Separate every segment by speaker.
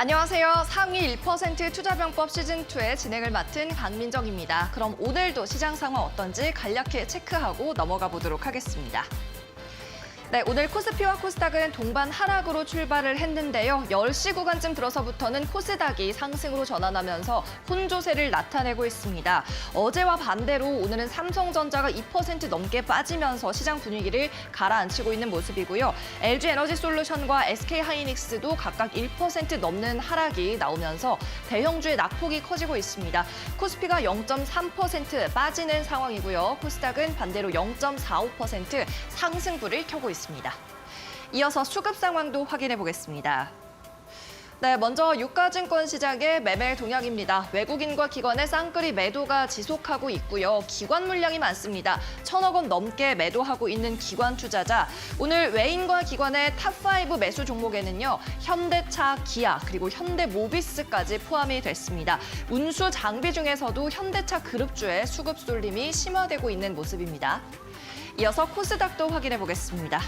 Speaker 1: 안녕하세요. 상위 1% 투자병법 시즌2의 진행을 맡은 강민정입니다. 그럼 오늘도 시장 상황 어떤지 간략히 체크하고 넘어가 보도록 하겠습니다. 네, 오늘 코스피와 코스닥은 동반 하락으로 출발을 했는데요. 10시 구간쯤 들어서부터는 코스닥이 상승으로 전환하면서 혼조세를 나타내고 있습니다. 어제와 반대로 오늘은 삼성전자가 2% 넘게 빠지면서 시장 분위기를 가라앉히고 있는 모습이고요. LG에너지솔루션과 SK하이닉스도 각각 1% 넘는 하락이 나오면서 대형주의 낙폭이 커지고 있습니다. 코스피가 0.3% 빠지는 상황이고요. 코스닥은 반대로 0.45% 상승부를 켜고 있습니다. 이어서 수급 상황도 확인해 보겠습니다. 네, 먼저 유가증권 시장의 매매 동향입니다. 외국인과 기관의 쌍끌이 매도가 지속하고 있고요. 기관 물량이 많습니다. 1,000억 원 넘게 매도하고 있는 기관 투자자. 오늘 외인과 기관의 탑5 매수 종목에는요. 현대차, 기아, 그리고 현대모비스까지 포함이 됐습니다. 운수 장비 중에서도 현대차 그룹주의 수급 쏠림이 심화되고 있는 모습입니다. 이어서 코스닥도 확인해 보겠습니다.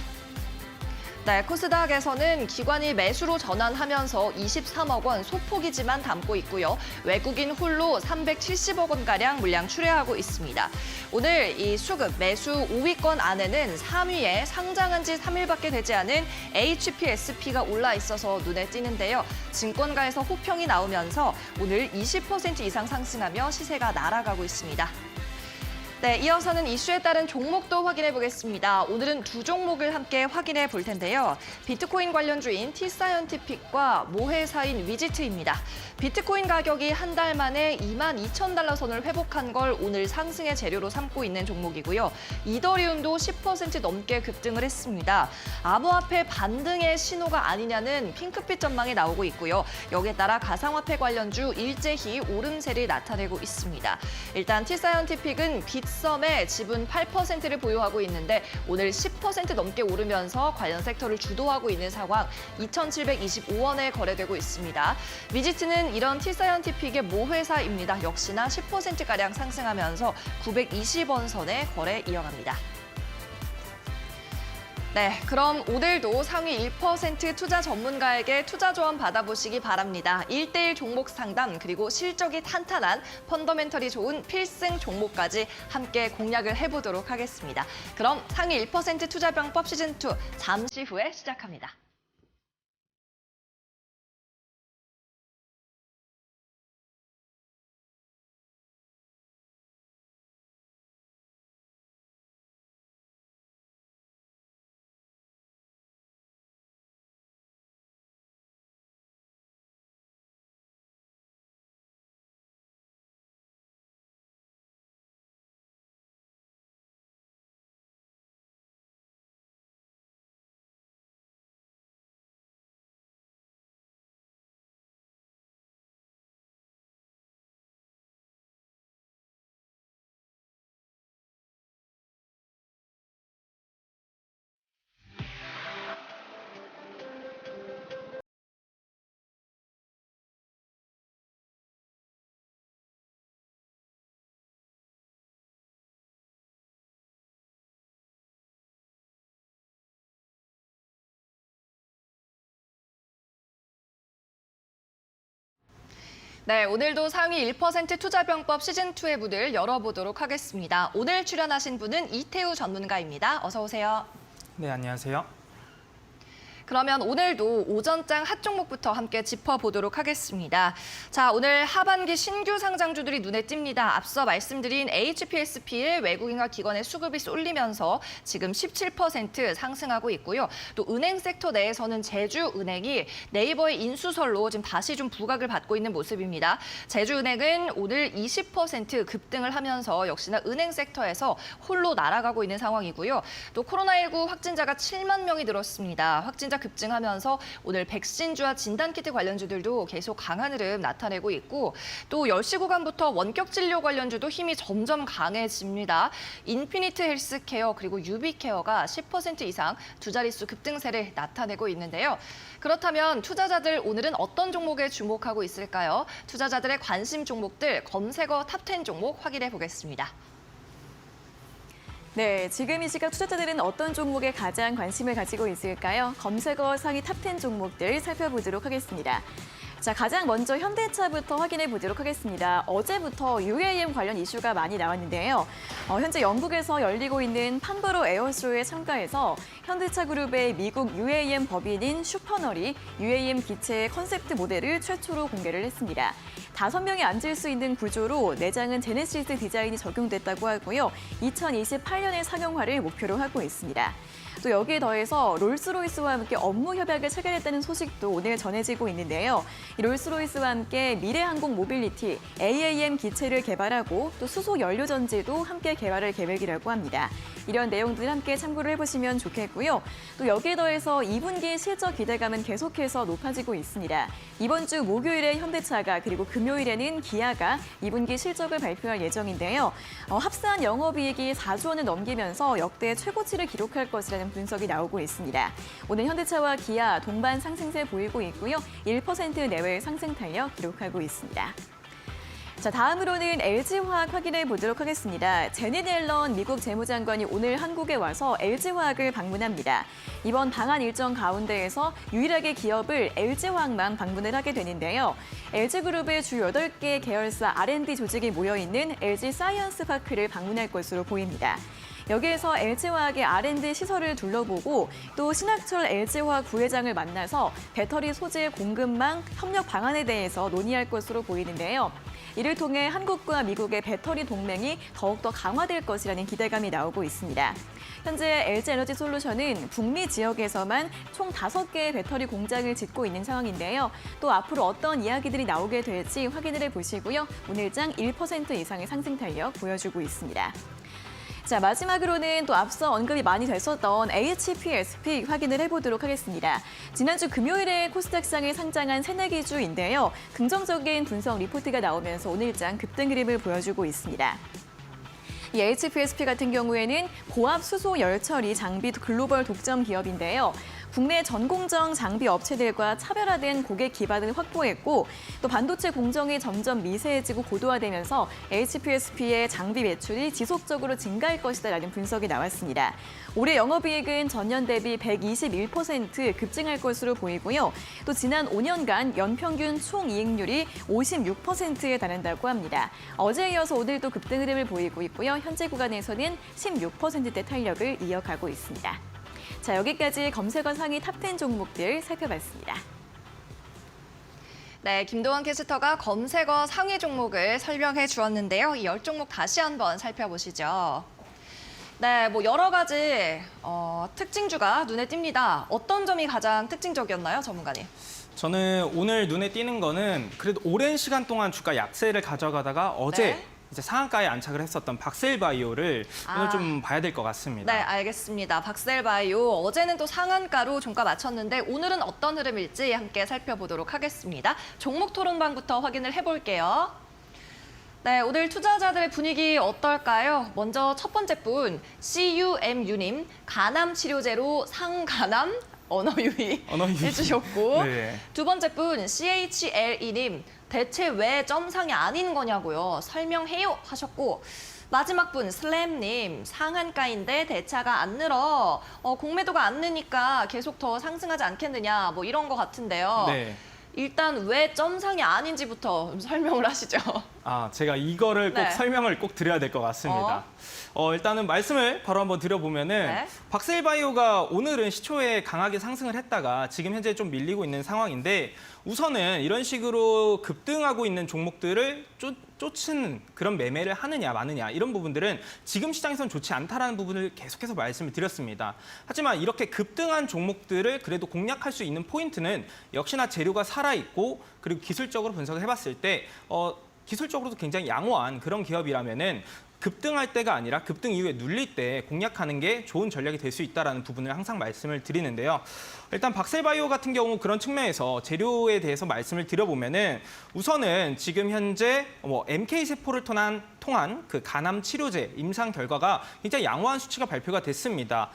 Speaker 1: 네, 코스닥에서는 기관이 매수로 전환하면서 23억 원 소폭이지만 담고 있고요. 외국인 홀로 370억 원가량 물량 출회하고 있습니다. 오늘 이 수급 매수 5위권 안에는 3위에 상장한 지 3일밖에 되지 않은 HPSP가 올라 있어서 눈에 띄는데요. 증권가에서 호평이 나오면서 오늘 20% 이상 상승하며 시세가 날아가고 있습니다. 네, 이어서는 이슈에 따른 종목도 확인해 보겠습니다. 오늘은 두 종목을 함께 확인해 볼 텐데요. 비트코인 관련주인 T사이언티픽과 모회사인 위지트입니다. 비트코인 가격이 한 달 만에 22,000달러 선을 회복한 걸 오늘 상승의 재료로 삼고 있는 종목이고요. 이더리움도 10% 넘게 급등을 했습니다. 암호화폐 반등의 신호가 아니냐는 핑크빛 전망이 나오고 있고요. 여기에 따라 가상화폐 관련주 일제히 오름세를 나타내고 있습니다. 일단 T사이언티픽은 빗썸의 지분 8%를 보유하고 있는데 오늘 10% 넘게 오르면서 관련 섹터를 주도하고 있는 상황, 2,725원에 거래되고 있습니다. 위지트는 이런 T사이언티픽의 모회사입니다. 역시나 10%가량 상승하면서 920원 선에 거래 이어갑니다. 네, 그럼 오늘도 상위 1% 투자 전문가에게 투자 조언 받아보시기 바랍니다. 1:1 종목 상담 그리고 실적이 탄탄한 펀더멘털이 좋은 필승 종목까지 함께 공략을 해보도록 하겠습니다. 그럼 상위 1% 투자병법 시즌2 잠시 후에 시작합니다. 네, 오늘도 상위 1% 투자병법 시즌2의 문을 열어보도록 하겠습니다. 오늘 출연하신 분은 이태우 전문가입니다. 어서 오세요.
Speaker 2: 네, 안녕하세요.
Speaker 1: 그러면 오늘도 오전장 핫 종목부터 함께 짚어보도록 하겠습니다. 자, 오늘 하반기 신규 상장주들이 눈에 띕니다. 앞서 말씀드린 HPSP의 외국인과 기관의 수급이 쏠리면서 지금 17% 상승하고 있고요. 또 은행 섹터 내에서는 제주은행이 네이버의 인수설로 지금 다시 좀 부각을 받고 있는 모습입니다. 제주은행은 오늘 20% 급등을 하면서 역시나 은행 섹터에서 홀로 날아가고 있는 상황이고요. 또 코로나19 확진자가 7만 명이 늘었습니다. 확진자 급증하면서 오늘 백신주와 진단키트 관련주들도 계속 강한 흐름 나타내고 있고 또 10시 구간부터 원격 진료 관련주도 힘이 점점 강해집니다. 인피니트 헬스케어 그리고 유비케어가 10% 이상 두 자릿수 급등세를 나타내고 있는데요. 그렇다면 투자자들 오늘은 어떤 종목에 주목하고 있을까요? 투자자들의 관심 종목들 검색어 탑10 종목 확인해 보겠습니다.
Speaker 3: 네, 지금 이 시각 투자자들은 어떤 종목에 가장 관심을 가지고 있을까요? 검색어 상위 탑10 종목들 살펴보도록 하겠습니다. 자, 가장 먼저 현대차부터 확인해 보도록 하겠습니다. 어제부터 UAM 관련 이슈가 많이 나왔는데요. 현재 영국에서 열리고 있는 판버로 에어쇼에 참가해서 현대차 그룹의 미국 UAM 법인인 슈퍼널이 UAM 기체의 컨셉트 모델을 최초로 공개를 했습니다. 5명이 앉을 수 있는 구조로 내장은 제네시스 디자인이 적용됐다고 하고요. 2028년의 상용화를 목표로 하고 있습니다. 또 여기에 더해서 롤스로이스와 함께 업무 협약을 체결했다는 소식도 오늘 전해지고 있는데요. 이 롤스로이스와 함께 미래항공 모빌리티, AAM 기체를 개발하고 또 수소 연료 전지도 함께 개발할 계획이라고 합니다. 이런 내용들 함께 참고를 해보시면 좋겠고요. 또 여기에 더해서 2분기 실적 기대감은 계속해서 높아지고 있습니다. 이번 주 목요일에 현대차가 그리고 금요일에는 기아가 2분기 실적을 발표할 예정인데요. 합산 영업이익이 4조 원을 넘기면서 역대 최고치를 기록할 것이라는 분석이 나오고 있습니다. 오늘 현대차와 기아 동반 상승세 보이고 있고요. 1% 내외의 상승 탄력 기록하고 있습니다. 자, 다음으로는 LG화학 확인해 보도록 하겠습니다. 제닛 옐런 미국 재무장관이 오늘 한국에 와서 LG화학을 방문합니다. 이번 방한 일정 가운데에서 유일하게 기업을 LG화학만 방문을 하게 되는데요. LG그룹의 주 8개 계열사 R&D 조직이 모여있는 LG 사이언스 파크를 방문할 것으로 보입니다. 여기에서 LG화학의 R&D 시설을 둘러보고 또 신학철 LG화학 부회장을 만나서 배터리 소재 공급망 협력 방안에 대해서 논의할 것으로 보이는데요. 이를 통해 한국과 미국의 배터리 동맹이 더욱더 강화될 것이라는 기대감이 나오고 있습니다. 현재 LG에너지솔루션은 북미 지역에서만 총 5개의 배터리 공장을 짓고 있는 상황인데요. 또 앞으로 어떤 이야기들이 나오게 될지 확인을 해보시고요. 오늘장 1% 이상의 상승 탄력 보여주고 있습니다. 자, 마지막으로는 또 앞서 언급이 많이 됐었던 HPSP 확인을 해보도록 하겠습니다. 지난주 금요일에 코스닥상에 상장한 새내기주인데요. 긍정적인 분석 리포트가 나오면서 오늘장 급등 흐름을 보여주고 있습니다. 이 HPSP 같은 경우에는 고압 수소 열처리 장비 글로벌 독점 기업인데요. 국내 전공정 장비 업체들과 차별화된 고객 기반을 확보했고 또 반도체 공정이 점점 미세해지고 고도화되면서 HPSP의 장비 매출이 지속적으로 증가할 것이다라는 분석이 나왔습니다. 올해 영업이익은 전년 대비 121% 급증할 것으로 보이고요. 또 지난 5년간 연평균 총이익률이 56%에 달한다고 합니다. 어제에 이어서 오늘도 급등 흐름을 보이고 있고요. 현재 구간에서는 16%대 탄력을 이어가고 있습니다. 자, 여기까지 검색어 상위 탑10 종목들 살펴봤습니다.
Speaker 1: 네, 김도원 캐스터가 검색어 상위 종목을 설명해 주었는데요. 이 10종목 다시 한번 살펴보시죠. 네, 뭐 여러 가지 특징주가 눈에 띕니다. 어떤 점이 가장 특징적이었나요, 전문가님?
Speaker 2: 저는 오늘 눈에 띄는 거는 그래도 오랜 시간 동안 주가 약세를 가져가다가 어제
Speaker 1: 네.
Speaker 2: 이제 상한가에 안착을 했었던 박셀바이오를 오늘 좀 봐야 될 것 같습니다.
Speaker 1: 네, 알겠습니다. 박셀바이오 어제는 또 상한가로 종가 맞췄는데 오늘은 어떤 흐름일지 함께 살펴보도록 하겠습니다. 종목 토론방부터 확인을 해볼게요. 네, 오늘 투자자들의 분위기 어떨까요? 먼저 첫 번째 분 CUMU님, 간암 치료제로 상간암 언어유희 해주셨고
Speaker 2: 네.
Speaker 1: 두 번째 분 CHLE님, 대체 왜 점상이 아닌 거냐고요. 설명해요 하셨고 마지막 분 슬램님, 상한가인데 대차가 안 늘어. 공매도가 안 느니까 계속 더 상승하지 않겠느냐 뭐 이런 거 같은데요.
Speaker 2: 네.
Speaker 1: 일단 왜 점상이 아닌지부터 좀 설명을 하시죠.
Speaker 2: 제가 이거를 꼭
Speaker 1: 네.
Speaker 2: 설명을 꼭 드려야 될 것 같습니다. 일단은 말씀을 바로 한번 드려보면은
Speaker 1: 네.
Speaker 2: 박셀바이오가 오늘은 시초에 강하게 상승을 했다가 지금 현재 좀 밀리고 있는 상황인데 우선은 이런 식으로 급등하고 있는 종목들을 쫓는 그런 매매를 하느냐 마느냐 이런 부분들은 지금 시장에서는 좋지 않다라는 부분을 계속해서 말씀을 드렸습니다. 하지만 이렇게 급등한 종목들을 그래도 공략할 수 있는 포인트는 역시나 재료가 살아있고 그리고 기술적으로 분석을 해봤을 때 기술적으로도 굉장히 양호한 그런 기업이라면은 급등할 때가 아니라 급등 이후에 눌릴 때 공략하는 게 좋은 전략이 될 수 있다는 부분을 항상 말씀을 드리는데요. 일단 박셀바이오 같은 경우 그런 측면에서 재료에 대해서 말씀을 드려보면은 우선은 지금 현재 MK세포를 통한 그 간암 치료제 임상 결과가 굉장히 양호한 수치가 발표가 됐습니다.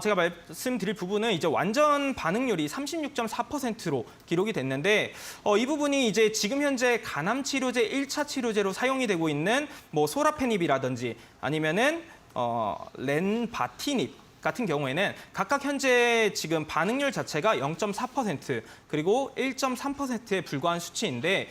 Speaker 2: 제가 말씀드릴 부분은 이제 완전 반응률이 36.4%로 기록이 됐는데 이 부분이 이제 지금 현재 간암 치료제 1차 치료제로 사용이 되고 있는 뭐 소라페닙이라든지 아니면은 렌바티닙 같은 경우에는 각각 현재 지금 반응률 자체가 0.4% 그리고 1.3%에 불과한 수치인데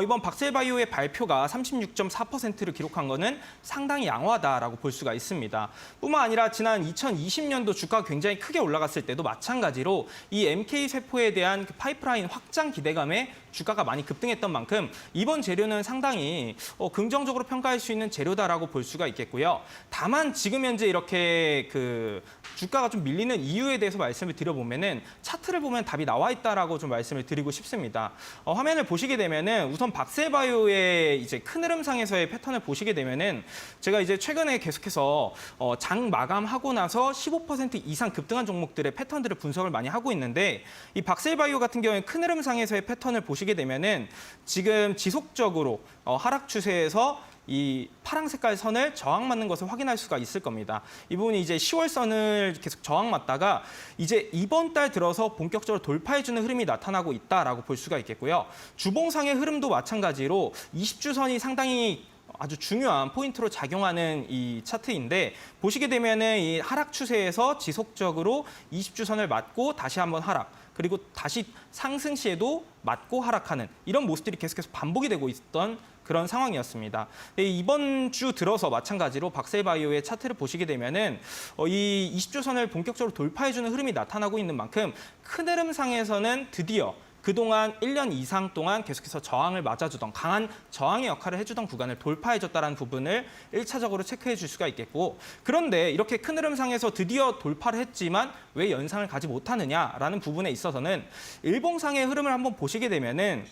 Speaker 2: 이번 박셀바이오의 발표가 36.4%를 기록한 거는 상당히 양호하다라고 볼 수가 있습니다. 뿐만 아니라 지난 2020년도 주가가 굉장히 크게 올라갔을 때도 마찬가지로 이 MK세포에 대한 그 파이프라인 확장 기대감에 주가가 많이 급등했던 만큼 이번 재료는 상당히 긍정적으로 평가할 수 있는 재료다라고 볼 수가 있겠고요. 다만 지금 현재 이렇게 그 주가가 좀 밀리는 이유에 대해서 말씀을 드려보면은 차트를 보면 답이 나와 있다라고 좀 말씀을 드리고 싶습니다. 화면을 보시게 되면은 우선 박셀바이오의 이제 큰 흐름상에서의 패턴을 보시게 되면은 제가 이제 최근에 계속해서 장 마감하고 나서 15% 이상 급등한 종목들의 패턴들을 분석을 많이 하고 있는데 이 박셀바이오 같은 경우에 큰 흐름상에서의 패턴을 보시게 되면은 지금 지속적으로 하락 추세에서 이 파랑 색깔 선을 저항맞는 것을 확인할 수가 있을 겁니다. 이 부분이 이제 10월 선을 계속 저항맞다가 이제 이번 달 들어서 본격적으로 돌파해주는 흐름이 나타나고 있다라고 볼 수가 있겠고요. 주봉상의 흐름도 마찬가지로 20주 선이 상당히 아주 중요한 포인트로 작용하는 이 차트인데 보시게 되면은 이 하락 추세에서 지속적으로 20주 선을 맞고 다시 한번 하락. 그리고 다시 상승 시에도 맞고 하락하는 이런 모습들이 계속해서 반복이 되고 있던 그런 상황이었습니다. 이번 주 들어서 마찬가지로 박셀바이오의 차트를 보시게 되면은 이 20주 선을 본격적으로 돌파해주는 흐름이 나타나고 있는 만큼 큰 흐름상에서는 드디어 그동안 1년 이상 동안 계속해서 저항을 맞아주던 강한 저항의 역할을 해주던 구간을 돌파해줬다는 부분을 1차적으로 체크해 줄 수가 있겠고 그런데 이렇게 큰 흐름상에서 드디어 돌파를 했지만 왜 연상을 가지 못하느냐라는 부분에 있어서는 일봉상의 흐름을 한번 보시게 되면은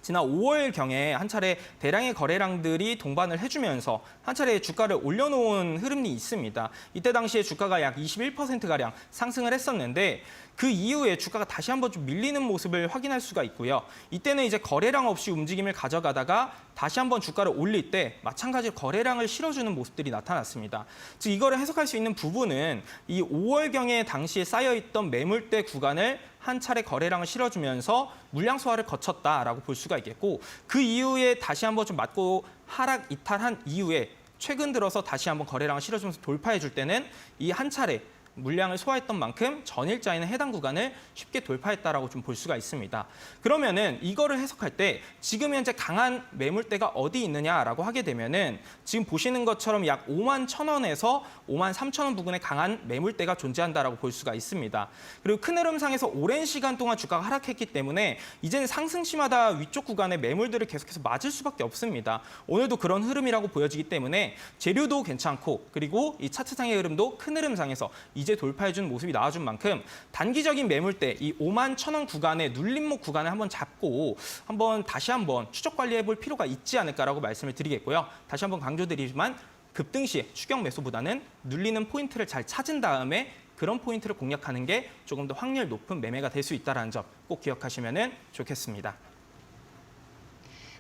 Speaker 2: 지난 5월경에 한 차례 대량의 거래량들이 동반을 해주면서 한 차례 주가를 올려놓은 흐름이 있습니다. 이때 당시에 주가가 약 21%가량 상승을 했었는데 그 이후에 주가가 다시 한번 좀 밀리는 모습을 확인할 수가 있고요. 이때는 이제 거래량 없이 움직임을 가져가다가 다시 한번 주가를 올릴 때 마찬가지로 거래량을 실어주는 모습들이 나타났습니다. 즉 이거를 해석할 수 있는 부분은 이 5월경에 당시에 쌓여있던 매물대 구간을 한 차례 거래량을 실어주면서 물량 소화를 거쳤다라고 볼 수가 있겠고 그 이후에 다시 한번 좀 맞고 하락 이탈한 이후에 최근 들어서 다시 한번 거래량을 실어주면서 돌파해 줄 때는 이 한 차례 물량을 소화했던 만큼 전일자에는 해당 구간을 쉽게 돌파했다라고 좀 볼 수가 있습니다. 그러면은 이거를 해석할 때 지금 현재 강한 매물대가 어디 있느냐라고 하게 되면은 지금 보시는 것처럼 약 5만 1,000원에서 5만 3,000원 부근에 강한 매물대가 존재한다라고 볼 수가 있습니다. 그리고 큰 흐름상에서 오랜 시간 동안 주가가 하락했기 때문에 이제는 상승시마다 위쪽 구간의 매물들을 계속해서 맞을 수밖에 없습니다. 오늘도 그런 흐름이라고 보여지기 때문에 재료도 괜찮고 그리고 이 차트상의 흐름도 큰 흐름상에서 이제 돌파해준 모습이 나와준 만큼 단기적인 매물대 이 5만 1,000원 구간의 눌림목 구간을 한번 잡고 한번 다시 한번 추적 관리해 볼 필요가 있지 않을까라고 말씀을 드리겠고요. 다시 한번 강조드리지만 급등 시에 추격 매수보다는 눌리는 포인트를 잘 찾은 다음에 그런 포인트를 공략하는 게 조금 더 확률 높은 매매가 될 수 있다는 점 꼭 기억하시면 좋겠습니다.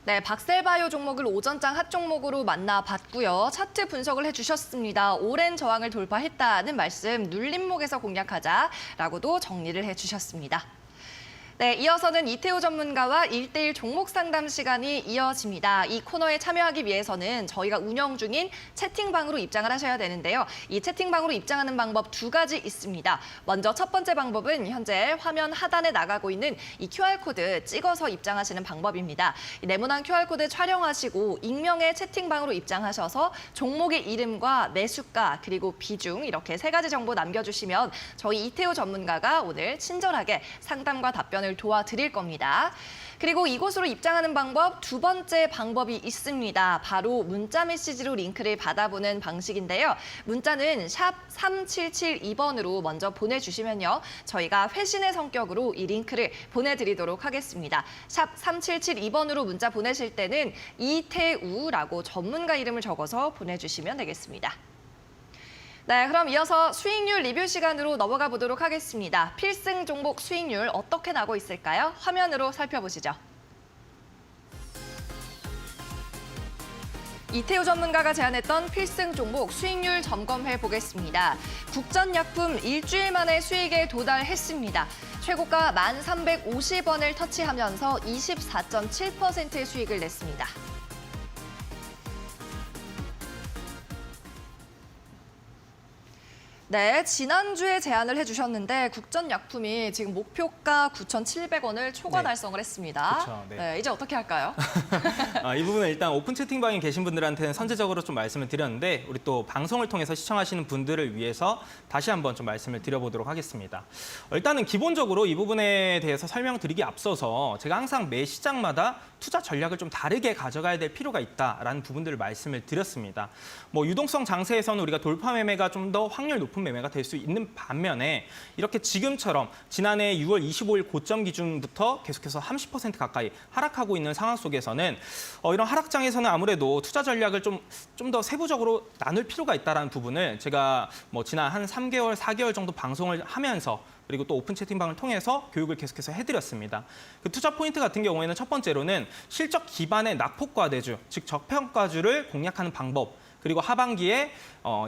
Speaker 1: 네, 박셀바이오 종목을 오전장 핫 종목으로 만나봤고요. 차트 분석을 해주셨습니다. 오랜 저항을 돌파했다는 말씀, 눌림목에서 공략하자라고도 정리를 해주셨습니다. 네, 이어서는 이태호 전문가와 1대1 종목 상담 시간이 이어집니다. 이 코너에 참여하기 위해서는 저희가 운영 중인 채팅방으로 입장을 하셔야 되는데요. 이 채팅방으로 입장하는 방법 두 가지 있습니다. 먼저 첫 번째 방법은 현재 화면 하단에 나가고 있는 이 QR코드 찍어서 입장하시는 방법입니다. 이 네모난 QR코드 촬영하시고 익명의 채팅방으로 입장하셔서 종목의 이름과 매수가 그리고 비중 이렇게 세 가지 정보 남겨주시면 저희 이태호 전문가가 오늘 친절하게 상담과 답변을 도와드릴 겁니다. 그리고 이곳으로 입장하는 방법 두 번째 방법이 있습니다. 바로 문자 메시지로 링크를 받아보는 방식인데요. 문자는 샵 3772번으로 먼저 보내주시면요. 저희가 회신의 성격으로 이 링크를 보내드리도록 하겠습니다. 샵 3772번으로 문자 보내실 때는 이태우라고 전문가 이름을 적어서 보내주시면 되겠습니다. 네, 그럼 이어서 수익률 리뷰 시간으로 넘어가 보도록 하겠습니다. 필승 종목 수익률 어떻게 나고 있을까요? 화면으로 살펴보시죠. 이태우 전문가가 제안했던 필승 종목 수익률 점검해 보겠습니다. 국전약품 일주일 만에 수익에 도달했습니다. 최고가 1,350원을 터치하면서 24.7%의 수익을 냈습니다. 네, 지난주에 제안을 해주셨는데 국전약품이 지금 목표가 9,700원을 초과
Speaker 2: 네.
Speaker 1: 달성을 했습니다.
Speaker 2: 그쵸, 네.
Speaker 1: 네, 이제 어떻게 할까요?
Speaker 2: 이 부분은 일단 오픈 채팅방에 계신 분들한테는 선제적으로 좀 말씀을 드렸는데 우리 또 방송을 통해서 시청하시는 분들을 위해서 다시 한번 좀 말씀을 드려보도록 하겠습니다. 일단은 기본적으로 이 부분에 대해서 설명드리기 앞서서 제가 항상 매 시장마다 투자 전략을 좀 다르게 가져가야 될 필요가 있다라는 부분들을 말씀을 드렸습니다. 뭐 유동성 장세에서는 우리가 돌파 매매가 좀 더 확률 높은 매매가 될 수 있는 반면에 이렇게 지금처럼 지난해 6월 25일 고점 기준부터 계속해서 30% 가까이 하락하고 있는 상황 속에서는 이런 하락장에서는 아무래도 투자 전략을 좀 더 세부적으로 나눌 필요가 있다는 부분을 제가 뭐 지난 한 3개월, 4개월 정도 방송을 하면서 그리고 또 오픈 채팅방을 통해서 교육을 계속해서 해드렸습니다. 그 투자 포인트 같은 경우에는 첫 번째로는 실적 기반의 낙폭과대주, 즉 저평가주를 공략하는 방법, 그리고 하반기에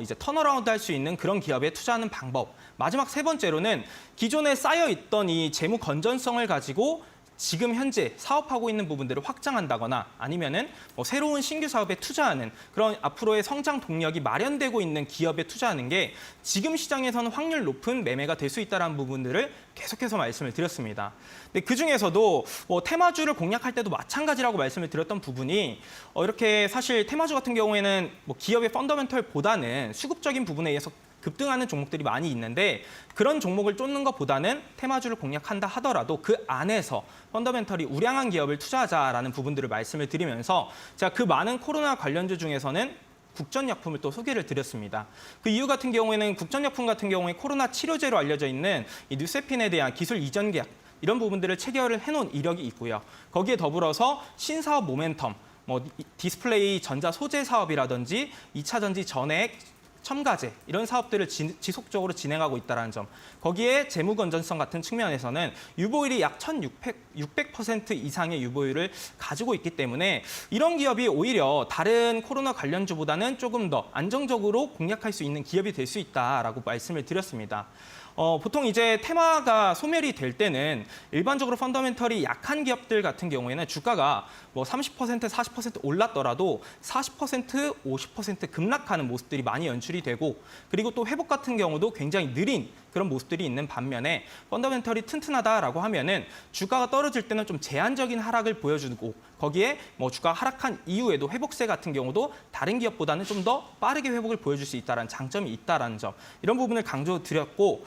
Speaker 2: 이제 턴어라운드 할 수 있는 그런 기업에 투자하는 방법. 마지막 세 번째로는 기존에 쌓여 있던 이 재무 건전성을 가지고 지금 현재 사업하고 있는 부분들을 확장한다거나 아니면은 뭐 새로운 신규 사업에 투자하는 그런 앞으로의 성장 동력이 마련되고 있는 기업에 투자하는 게 지금 시장에서는 확률 높은 매매가 될 수 있다는 부분들을 계속해서 말씀을 드렸습니다. 근데 그 중에서도 뭐 테마주를 공략할 때도 마찬가지라고 말씀을 드렸던 부분이 이렇게 사실 테마주 같은 경우에는 뭐 기업의 펀더멘털보다는 수급적인 부분에 의해서 급등하는 종목들이 많이 있는데 그런 종목을 쫓는 것보다는 테마주를 공략한다 하더라도 그 안에서 펀더멘털이 우량한 기업을 투자하자라는 부분들을 말씀을 드리면서 제가 그 많은 코로나 관련주 중에서는 국전약품을 또 소개를 드렸습니다. 그 이유 같은 경우에는 국전약품 같은 경우에 코로나 치료제로 알려져 있는 이 뉴세핀에 대한 기술 이전 계약 이런 부분들을 체결을 해놓은 이력이 있고요. 거기에 더불어서 신사업 모멘텀, 뭐 디스플레이 전자 소재 사업이라든지 2차 전지 전액 첨가제 이런 사업들을 지속적으로 진행하고 있다는 점. 거기에 재무 건전성 같은 측면에서는 유보율이 약 1,600% 이상의 유보율을 가지고 있기 때문에 이런 기업이 오히려 다른 코로나 관련주보다는 조금 더 안정적으로 공략할 수 있는 기업이 될 수 있다라고 말씀을 드렸습니다. 보통 이제 테마가 소멸이 될 때는 일반적으로 펀더멘털이 약한 기업들 같은 경우에는 주가가 뭐 30%, 40% 올랐더라도 40%, 50% 급락하는 모습들이 많이 연출이 되고 그리고 또 회복 같은 경우도 굉장히 느린 그런 모습들이 있는 반면에 펀더멘털이 튼튼하다라고 하면은 주가가 떨어질 때는 좀 제한적인 하락을 보여주고 거기에 뭐 주가 하락한 이후에도 회복세 같은 경우도 다른 기업보다는 좀 더 빠르게 회복을 보여줄 수 있다는 장점이 있다라는 점 이런 부분을 강조드렸고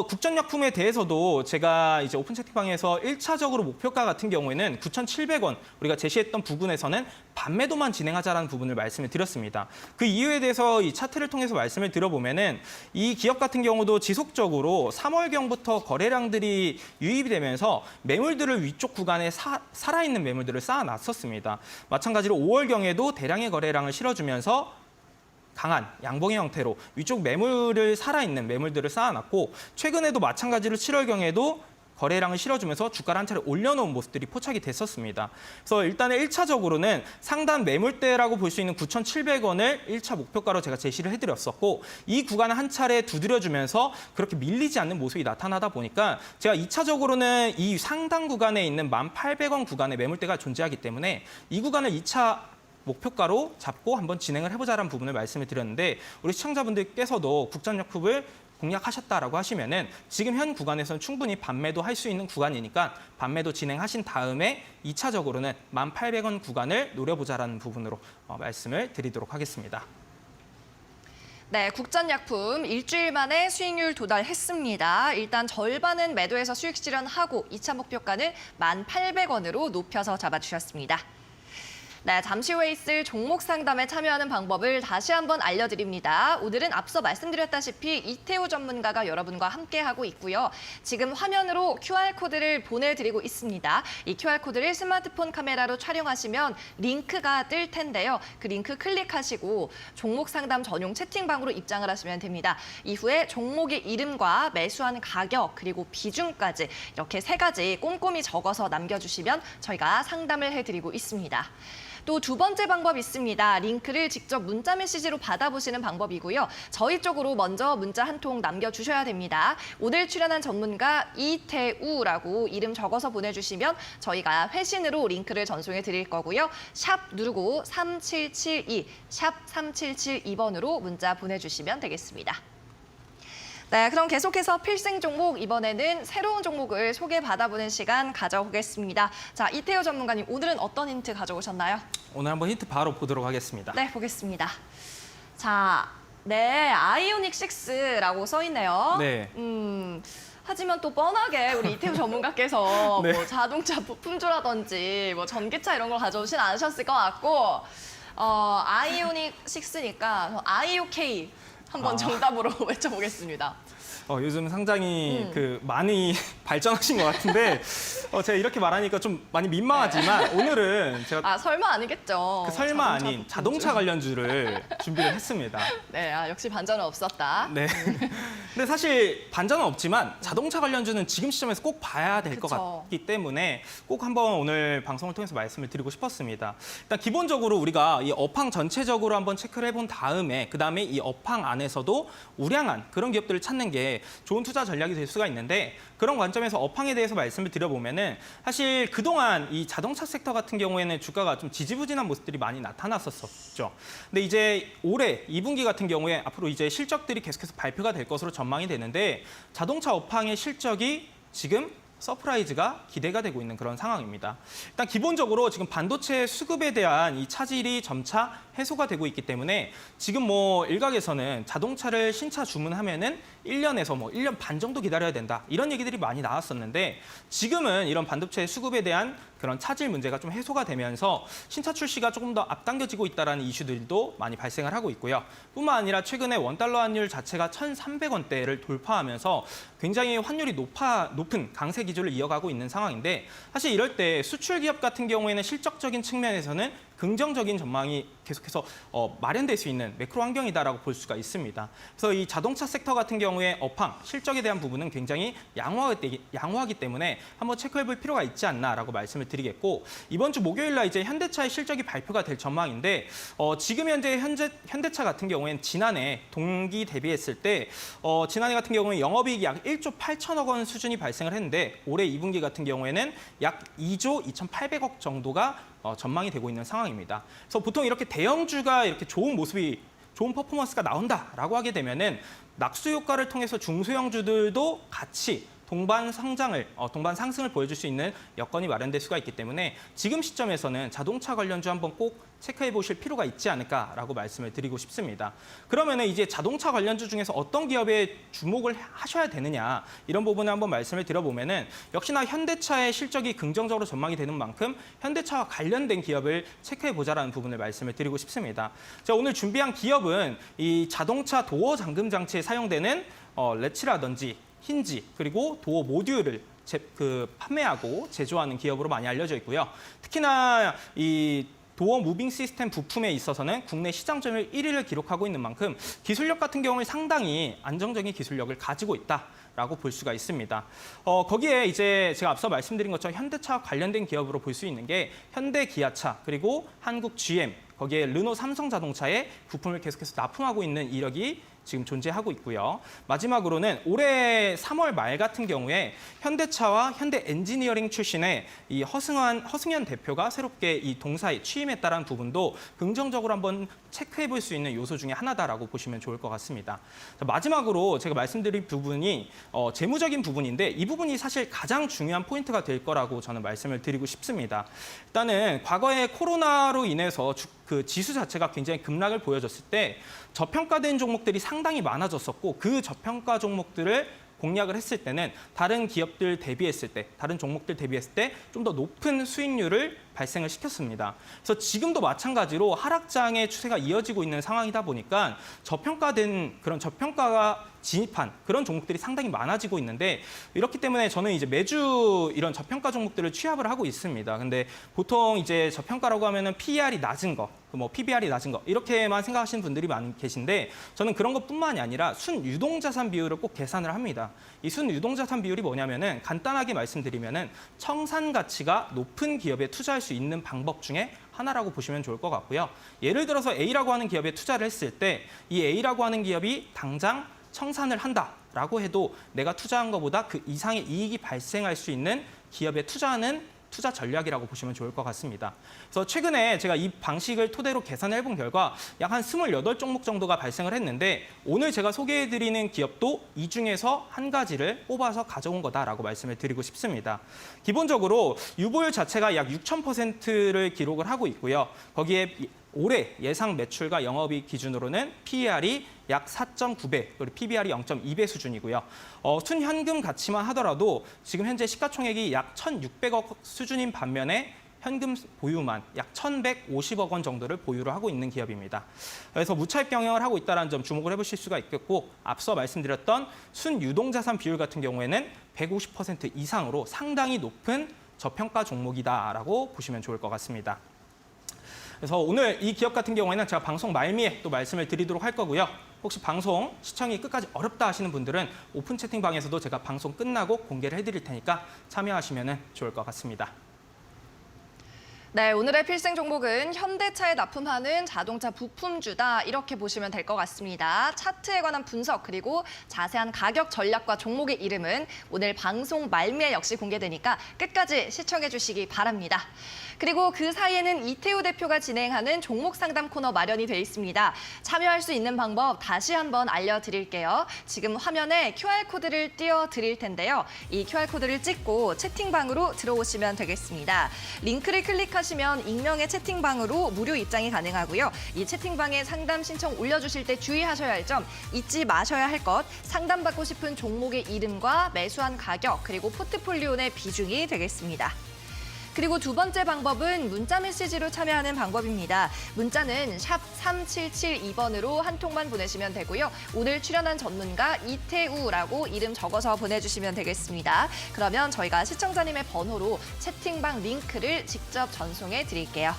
Speaker 2: 국전약품에 대해서도 제가 이제 오픈 채팅방에서 1차적으로 목표가 같은 경우에는 9,700원 우리가 제시했던 부분에서는 반매도만 진행하자라는 부분을 말씀을 드렸습니다. 그 이유에 대해서 이 차트를 통해서 말씀을 드려보면은 이 기업 같은 경우도 지속적으로 3월경부터 거래량들이 유입이 되면서 매물들을 위쪽 구간에 살아있는 매물들을 쌓아놨었습니다. 마찬가지로 5월경에도 대량의 거래량을 실어주면서 강한 양봉의 형태로 위쪽 매물을 살아있는 매물들을 쌓아놨고 최근에도 마찬가지로 7월경에도 거래량을 실어주면서 주가를 한 차례 올려놓은 모습들이 포착이 됐었습니다. 그래서 일단은 1차적으로는 상단 매물대라고 볼 수 있는 9,700원을 1차 목표가로 제가 제시를 해드렸었고 이 구간을 한 차례 두드려주면서 그렇게 밀리지 않는 모습이 나타나다 보니까 제가 2차적으로는 이 상단 구간에 있는 1,800원 구간의 매물대가 존재하기 때문에 이 구간을 2차 목표가로 잡고 한번 진행을 해보자라는 부분을 말씀을 드렸는데 우리 시청자분들께서도 국전약품을 공략하셨다라고 하시면은 지금 현 구간에서는 충분히 반매도 할 수 있는 구간이니까 반매도 진행하신 다음에 2차적으로는 1,800원 구간을 노려보자라는 부분으로 말씀을 드리도록 하겠습니다.
Speaker 1: 네, 국전약품 일주일 만에 수익률 도달했습니다. 일단 절반은 매도해서 수익 실현하고 2차 목표가는 1,800원으로 높여서 잡아주셨습니다. 네, 잠시 후에 있을 종목 상담에 참여하는 방법을 다시 한번 알려드립니다. 오늘은 앞서 말씀드렸다시피 이태우 전문가가 여러분과 함께하고 있고요. 지금 화면으로 QR코드를 보내드리고 있습니다. 이 QR코드를 스마트폰 카메라로 촬영하시면 링크가 뜰 텐데요. 그 링크 클릭하시고 종목 상담 전용 채팅방으로 입장을 하시면 됩니다. 이후에 종목의 이름과 매수한 가격 그리고 비중까지 이렇게 3가지 꼼꼼히 적어서 남겨주시면 저희가 상담을 해드리고 있습니다. 또 두 번째 방법 있습니다. 링크를 직접 문자 메시지로 받아보시는 방법이고요. 저희 쪽으로 먼저 문자 한 통 남겨주셔야 됩니다. 오늘 출연한 전문가 이태우라고 이름 적어서 보내주시면 저희가 회신으로 링크를 전송해 드릴 거고요. 샵 누르고 3772, 샵 3772번으로 문자 보내주시면 되겠습니다. 네, 그럼 계속해서 필승 종목 이번에는 새로운 종목을 소개받아보는 시간 가져보겠습니다. 자, 이태호 전문가님 오늘은 어떤 힌트 가져오셨나요?
Speaker 2: 오늘 한번 힌트 바로 보도록 하겠습니다.
Speaker 1: 네, 보겠습니다. 자, 네, 아이오닉 6라고 써 있네요.
Speaker 2: 네.
Speaker 1: 하지만 또 뻔하게 우리 이태우 전문가께서
Speaker 2: 네.
Speaker 1: 뭐 자동차 부품주라든지 뭐 전기차 이런 걸 가져오진 않으셨을 것 같고 아이오닉 6니까 아이오케이 한번 정답으로 외쳐보겠습니다.
Speaker 2: 요즘 상당히 많이 발전하신 것 같은데 제가 이렇게 말하니까 좀 많이 민망하지만 오늘은 제가
Speaker 1: 설마 아니겠죠.
Speaker 2: 설마 아닌
Speaker 1: 부품주.
Speaker 2: 자동차 관련주를 준비를 했습니다.
Speaker 1: 네, 역시 반전은 없었다.
Speaker 2: 네. 근데 사실 반전은 없지만 자동차 관련주는 지금 시점에서 꼭 봐야 될 것
Speaker 1: 그쵸.
Speaker 2: 같기 때문에 꼭 한번 오늘 방송을 통해서 말씀을 드리고 싶었습니다. 일단 기본적으로 우리가 이 업황 전체적으로 한번 체크를 해본 다음에 그다음에 이 업황 안에서도 우량한 그런 기업들을 찾는 게 좋은 투자 전략이 될 수가 있는데 그런 관점에서 업황에 대해서 말씀을 드려보면은 사실 그동안 이 자동차 섹터 같은 경우에는 주가가 좀 지지부진한 모습들이 많이 나타났었죠. 근데 이제 올해 2분기 같은 경우에 앞으로 이제 실적들이 계속해서 발표가 될 것으로 전망이 되는데 자동차 업황의 실적이 지금 서프라이즈가 기대가 되고 있는 그런 상황입니다. 일단 기본적으로 지금 반도체 수급에 대한 이 차질이 점차 해소가 되고 있기 때문에 지금 뭐 일각에서는 자동차를 신차 주문하면은 1년에서 뭐 1년 반 정도 기다려야 된다. 이런 얘기들이 많이 나왔었는데 지금은 이런 반도체 수급에 대한 그런 차질 문제가 좀 해소가 되면서 신차 출시가 조금 더 앞당겨지고 있다는 이슈들도 많이 발생을 하고 있고요. 뿐만 아니라 최근에 원달러 환율 자체가 1,300원대를 돌파하면서 굉장히 환율이 높은 강세 기조를 이어가고 있는 상황인데 사실 이럴 때 수출 기업 같은 경우에는 실적적인 측면에서는 긍정적인 전망이 계속해서 마련될 수 있는 매크로 환경이다라고 볼 수가 있습니다. 그래서 이 자동차 섹터 같은 경우에 업황, 실적에 대한 부분은 굉장히 양호하기 때문에 한번 체크해볼 필요가 있지 않나라고 말씀을 드리겠고 이번 주 목요일 날 이제 현대차의 실적이 발표가 될 전망인데 지금 현재 현대차 같은 경우에는 지난해 동기 대비했을 때 지난해 같은 경우에 영업이익이 약 1조 8천억 원 수준이 발생을 했는데 올해 2분기 같은 경우에는 약 2조 2,800억 정도가 전망이 되고 있는 상황입니다. 그래서 보통 이렇게 대형주가 이렇게 좋은 퍼포먼스가 나온다라고 하게 되면은 낙수 효과를 통해서 중소형주들도 같이 동반 상승을 보여줄 수 있는 여건이 마련될 수가 있기 때문에 지금 시점에서는 자동차 관련주 한번 꼭 체크해 보실 필요가 있지 않을까라고 말씀을 드리고 싶습니다. 그러면은 이제 자동차 관련주 중에서 어떤 기업에 주목을 하셔야 되느냐 이런 부분을 한번 말씀을 드려보면은 역시나 현대차의 실적이 긍정적으로 전망이 되는 만큼 현대차와 관련된 기업을 체크해 보자라는 부분을 말씀을 드리고 싶습니다. 제가 오늘 준비한 기업은 이 자동차 도어 잠금 장치에 사용되는 레치라든지 힌지 그리고 도어 모듈을 판매하고 제조하는 기업으로 많이 알려져 있고요. 특히나 이 도어 무빙 시스템 부품에 있어서는 국내 시장 점유율 1위를 기록하고 있는 만큼 기술력 같은 경우는 상당히 안정적인 기술력을 가지고 있다라고 볼 수가 있습니다. 거기에 이제 제가 앞서 말씀드린 것처럼 현대차와 관련된 기업으로 볼 수 있는 게 현대 기아차 그리고 한국 GM 거기에 르노 삼성 자동차에 부품을 계속해서 납품하고 있는 이력이 지금 존재하고 있고요. 마지막으로는 올해 3월 말 같은 경우에 현대차와 현대 엔지니어링 출신의 이 허승현 대표가 새롭게 이 동사에 취임했다는 부분도 긍정적으로 한번 체크해 볼 수 있는 요소 중에 하나다라고 보시면 좋을 것 같습니다. 자, 마지막으로 제가 말씀드릴 부분이 재무적인 부분인데 이 부분이 사실 가장 중요한 포인트가 될 거라고 저는 말씀을 드리고 싶습니다. 일단은 과거에 코로나로 인해서 그 지수 자체가 굉장히 급락을 보여줬을 때 저평가된 종목들이 상당히 많아졌었고 그 저평가 종목들을 공략을 했을 때는 다른 종목들 대비했을 때 좀 더 높은 수익률을 발생을 시켰습니다. 그래서 지금도 마찬가지로 하락장의 추세가 이어지고 있는 상황이다 보니까 저평가가 진입한 그런 종목들이 상당히 많아지고 있는데 이렇기 때문에 저는 이제 매주 이런 저평가 종목들을 취합을 하고 있습니다. 근데 보통 이제 저평가라고 하면은 PER이 낮은 거, 뭐 PBR이 낮은 거 이렇게만 생각하시는 분들이 많이 계신데 저는 그런 것뿐만이 아니라 순유동자산 비율을 꼭 계산을 합니다. 이 순유동자산 비율이 뭐냐면은 간단하게 말씀드리면은 청산 가치가 높은 기업에 투자할 수 있는 방법 중에 하나라고 보시면 좋을 것 같고요. 예를 들어서 A라고 하는 기업에 투자를 했을 때 이 A라고 하는 기업이 당장 청산을 한다라고 해도 내가 투자한 것보다 그 이상의 이익이 발생할 수 있는 기업에 투자하는 투자 전략이라고 보시면 좋을 것 같습니다. 그래서 최근에 제가 이 방식을 토대로 계산해 본 결과 약 한 28종목 정도가 발생을 했는데 오늘 제가 소개해드리는 기업도 이 중에서 한 가지를 뽑아서 가져온 거다라고 말씀을 드리고 싶습니다. 기본적으로 유보율 자체가 약 6,000%를 기록을 하고 있고요. 거기에 올해 예상 매출과 영업이익 기준으로는 PER이 약 4.9배, 그리고 PBR이 0.2배 수준이고요. 순현금 가치만 하더라도 지금 현재 시가총액이 약 1,600억 수준인 반면에 현금 보유만 약 1,150억 원 정도를 보유를 하고 있는 기업입니다. 그래서 무차입 경영을 하고 있다는 점 주목을 해보실 수가 있겠고 앞서 말씀드렸던 순유동자산 비율 같은 경우에는 150% 이상으로 상당히 높은 저평가 종목이다라고 보시면 좋을 것 같습니다. 그래서 오늘 이 기업 같은 경우에는 제가 방송 말미에 또 말씀을 드리도록 할 거고요. 혹시 방송 시청이 끝까지 어렵다 하시는 분들은 오픈 채팅방에서도 제가 방송 끝나고 공개를 해드릴 테니까 참여하시면 좋을 것 같습니다.
Speaker 1: 네, 오늘의 필생 종목은 현대차에 납품하는 자동차 부품주다 이렇게 보시면 될 것 같습니다. 차트에 관한 분석 그리고 자세한 가격 전략과 종목의 이름은 오늘 방송 말미에 역시 공개되니까 끝까지 시청해 주시기 바랍니다. 그리고 그 사이에는 이태우 대표가 진행하는 종목 상담 코너 마련이 돼 있습니다. 참여할 수 있는 방법 다시 한번 알려드릴게요. 지금 화면에 QR코드를 띄워드릴 텐데요. 이 QR코드를 찍고 채팅방으로 들어오시면 되겠습니다. 링크를 클릭하시면 익명의 채팅방으로 무료 입장이 가능하고요. 이 채팅방에 상담 신청 올려주실 때 주의하셔야 할 점, 잊지 마셔야 할 것, 상담받고 싶은 종목의 이름과 매수한 가격, 그리고 포트폴리오 내 비중이 되겠습니다. 그리고 두 번째 방법은 문자 메시지로 참여하는 방법입니다. 문자는 샵 3772번으로 한 통만 보내시면 되고요. 오늘 출연한 전문가 이태우라고 이름 적어서 보내주시면 되겠습니다. 그러면 저희가 시청자님의 번호로 채팅방 링크를 직접 전송해 드릴게요.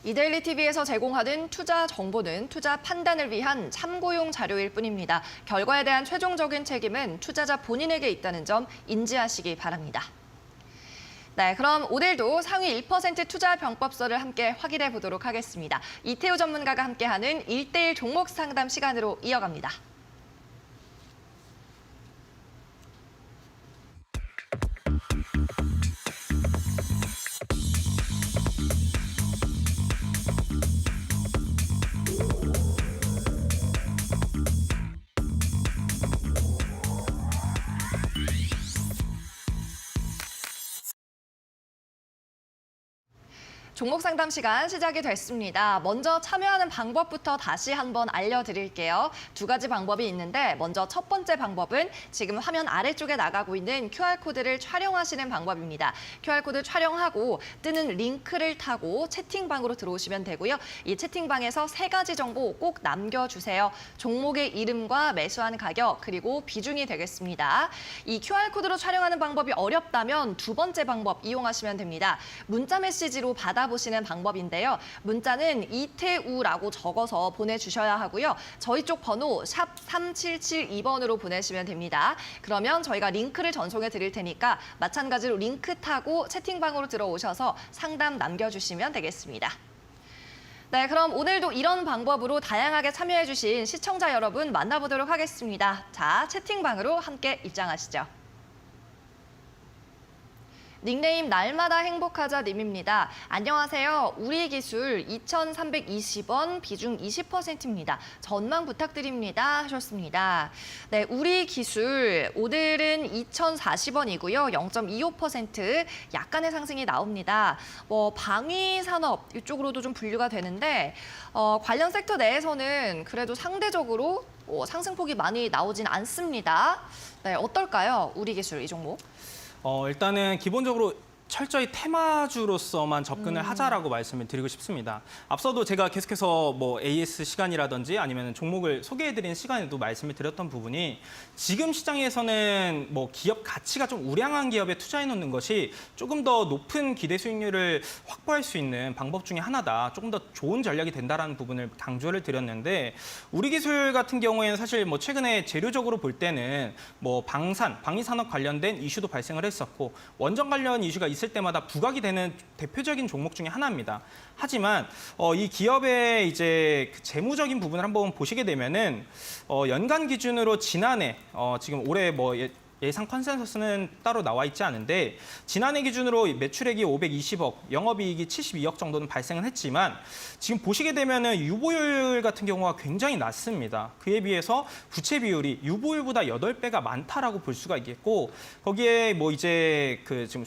Speaker 1: 이데일리 TV에서 제공하는 투자 정보는 투자 판단을 위한 참고용 자료일 뿐입니다. 결과에 대한 최종적인 책임은 투자자 본인에게 있다는 점 인지하시기 바랍니다. 네, 그럼 오늘도 상위 1% 투자 병법서를 함께 확인해 보도록 하겠습니다. 이태우 전문가가 함께하는 1:1 종목 상담 시간으로 이어갑니다. 종목 상담 시간 시작이 됐습니다. 먼저 참여하는 방법부터 다시 한번 알려드릴게요. 두 가지 방법이 있는데 먼저 첫 번째 방법은 지금 화면 아래쪽에 나가고 있는 QR코드를 촬영하시는 방법입니다. QR코드 촬영하고 뜨는 링크를 타고 채팅방으로 들어오시면 되고요. 이 채팅방에서 세 가지 정보 꼭 남겨주세요. 종목의 이름과 매수한 가격 그리고 비중이 되겠습니다. 이 QR코드로 촬영하는 방법이 어렵다면 두 번째 방법 이용하시면 됩니다. 문자 메시지로 받아보시는 방법인데요. 문자는 이태우라고 적어서 보내주셔야 하고요. 저희 쪽 번호 샵 3772번으로 보내시면 됩니다. 그러면 저희가 링크를 전송해 드릴 테니까 마찬가지로 링크 타고 채팅방으로 들어오셔서 상담 남겨주시면 되겠습니다. 네, 그럼 오늘도 이런 방법으로 다양하게 참여해 주신 시청자 여러분 만나보도록 하겠습니다. 자, 채팅방으로 함께 입장하시죠. 닉네임 날마다 행복하자 님입니다. 안녕하세요. 우리 기술 2,320원 비중 20%입니다. 전망 부탁드립니다 하셨습니다. 네, 우리 기술 오늘은 2,040원이고요. 0.25% 약간의 상승이 나옵니다. 방위 산업 이쪽으로도 좀 분류가 되는데 관련 섹터 내에서는 그래도 상대적으로 상승폭이 많이 나오진 않습니다. 네, 어떨까요? 우리 기술 이 종목?
Speaker 2: 일단은 기본적으로 철저히 테마주로서만 접근을 하자라고 말씀을 드리고 싶습니다. 앞서도 제가 계속해서 AS 시간이라든지 아니면 종목을 소개해드린 시간에도 말씀을 드렸던 부분이 지금 시장에서는 기업 가치가 좀 우량한 기업에 투자해 놓는 것이 조금 더 높은 기대 수익률을 확보할 수 있는 방법 중에 하나다. 조금 더 좋은 전략이 된다라는 부분을 강조를 드렸는데 우리 기술 같은 경우에는 사실 최근에 재료적으로 볼 때는 방산, 방위산업 관련된 이슈도 발생을 했었고 원전 관련 이슈가 있을 있을 때마다 부각이 되는 대표적인 종목 중에 하나입니다. 하지만 이 기업의 이제 그 재무적인 부분을 한번 보시게 되면은 연간 기준으로 지난해 지금 올해 뭐 예상 컨센서스는 따로 나와 있지 않은데 지난해 기준으로 매출액이 520억, 영업이익이 72억 정도는 발생은 했지만 지금 보시게 되면은 유보율 같은 경우가 굉장히 낮습니다. 그에 비해서 부채 비율이 유보율보다 8배가 많다라고 볼 수가 있겠고 거기에 뭐 이제 그 지금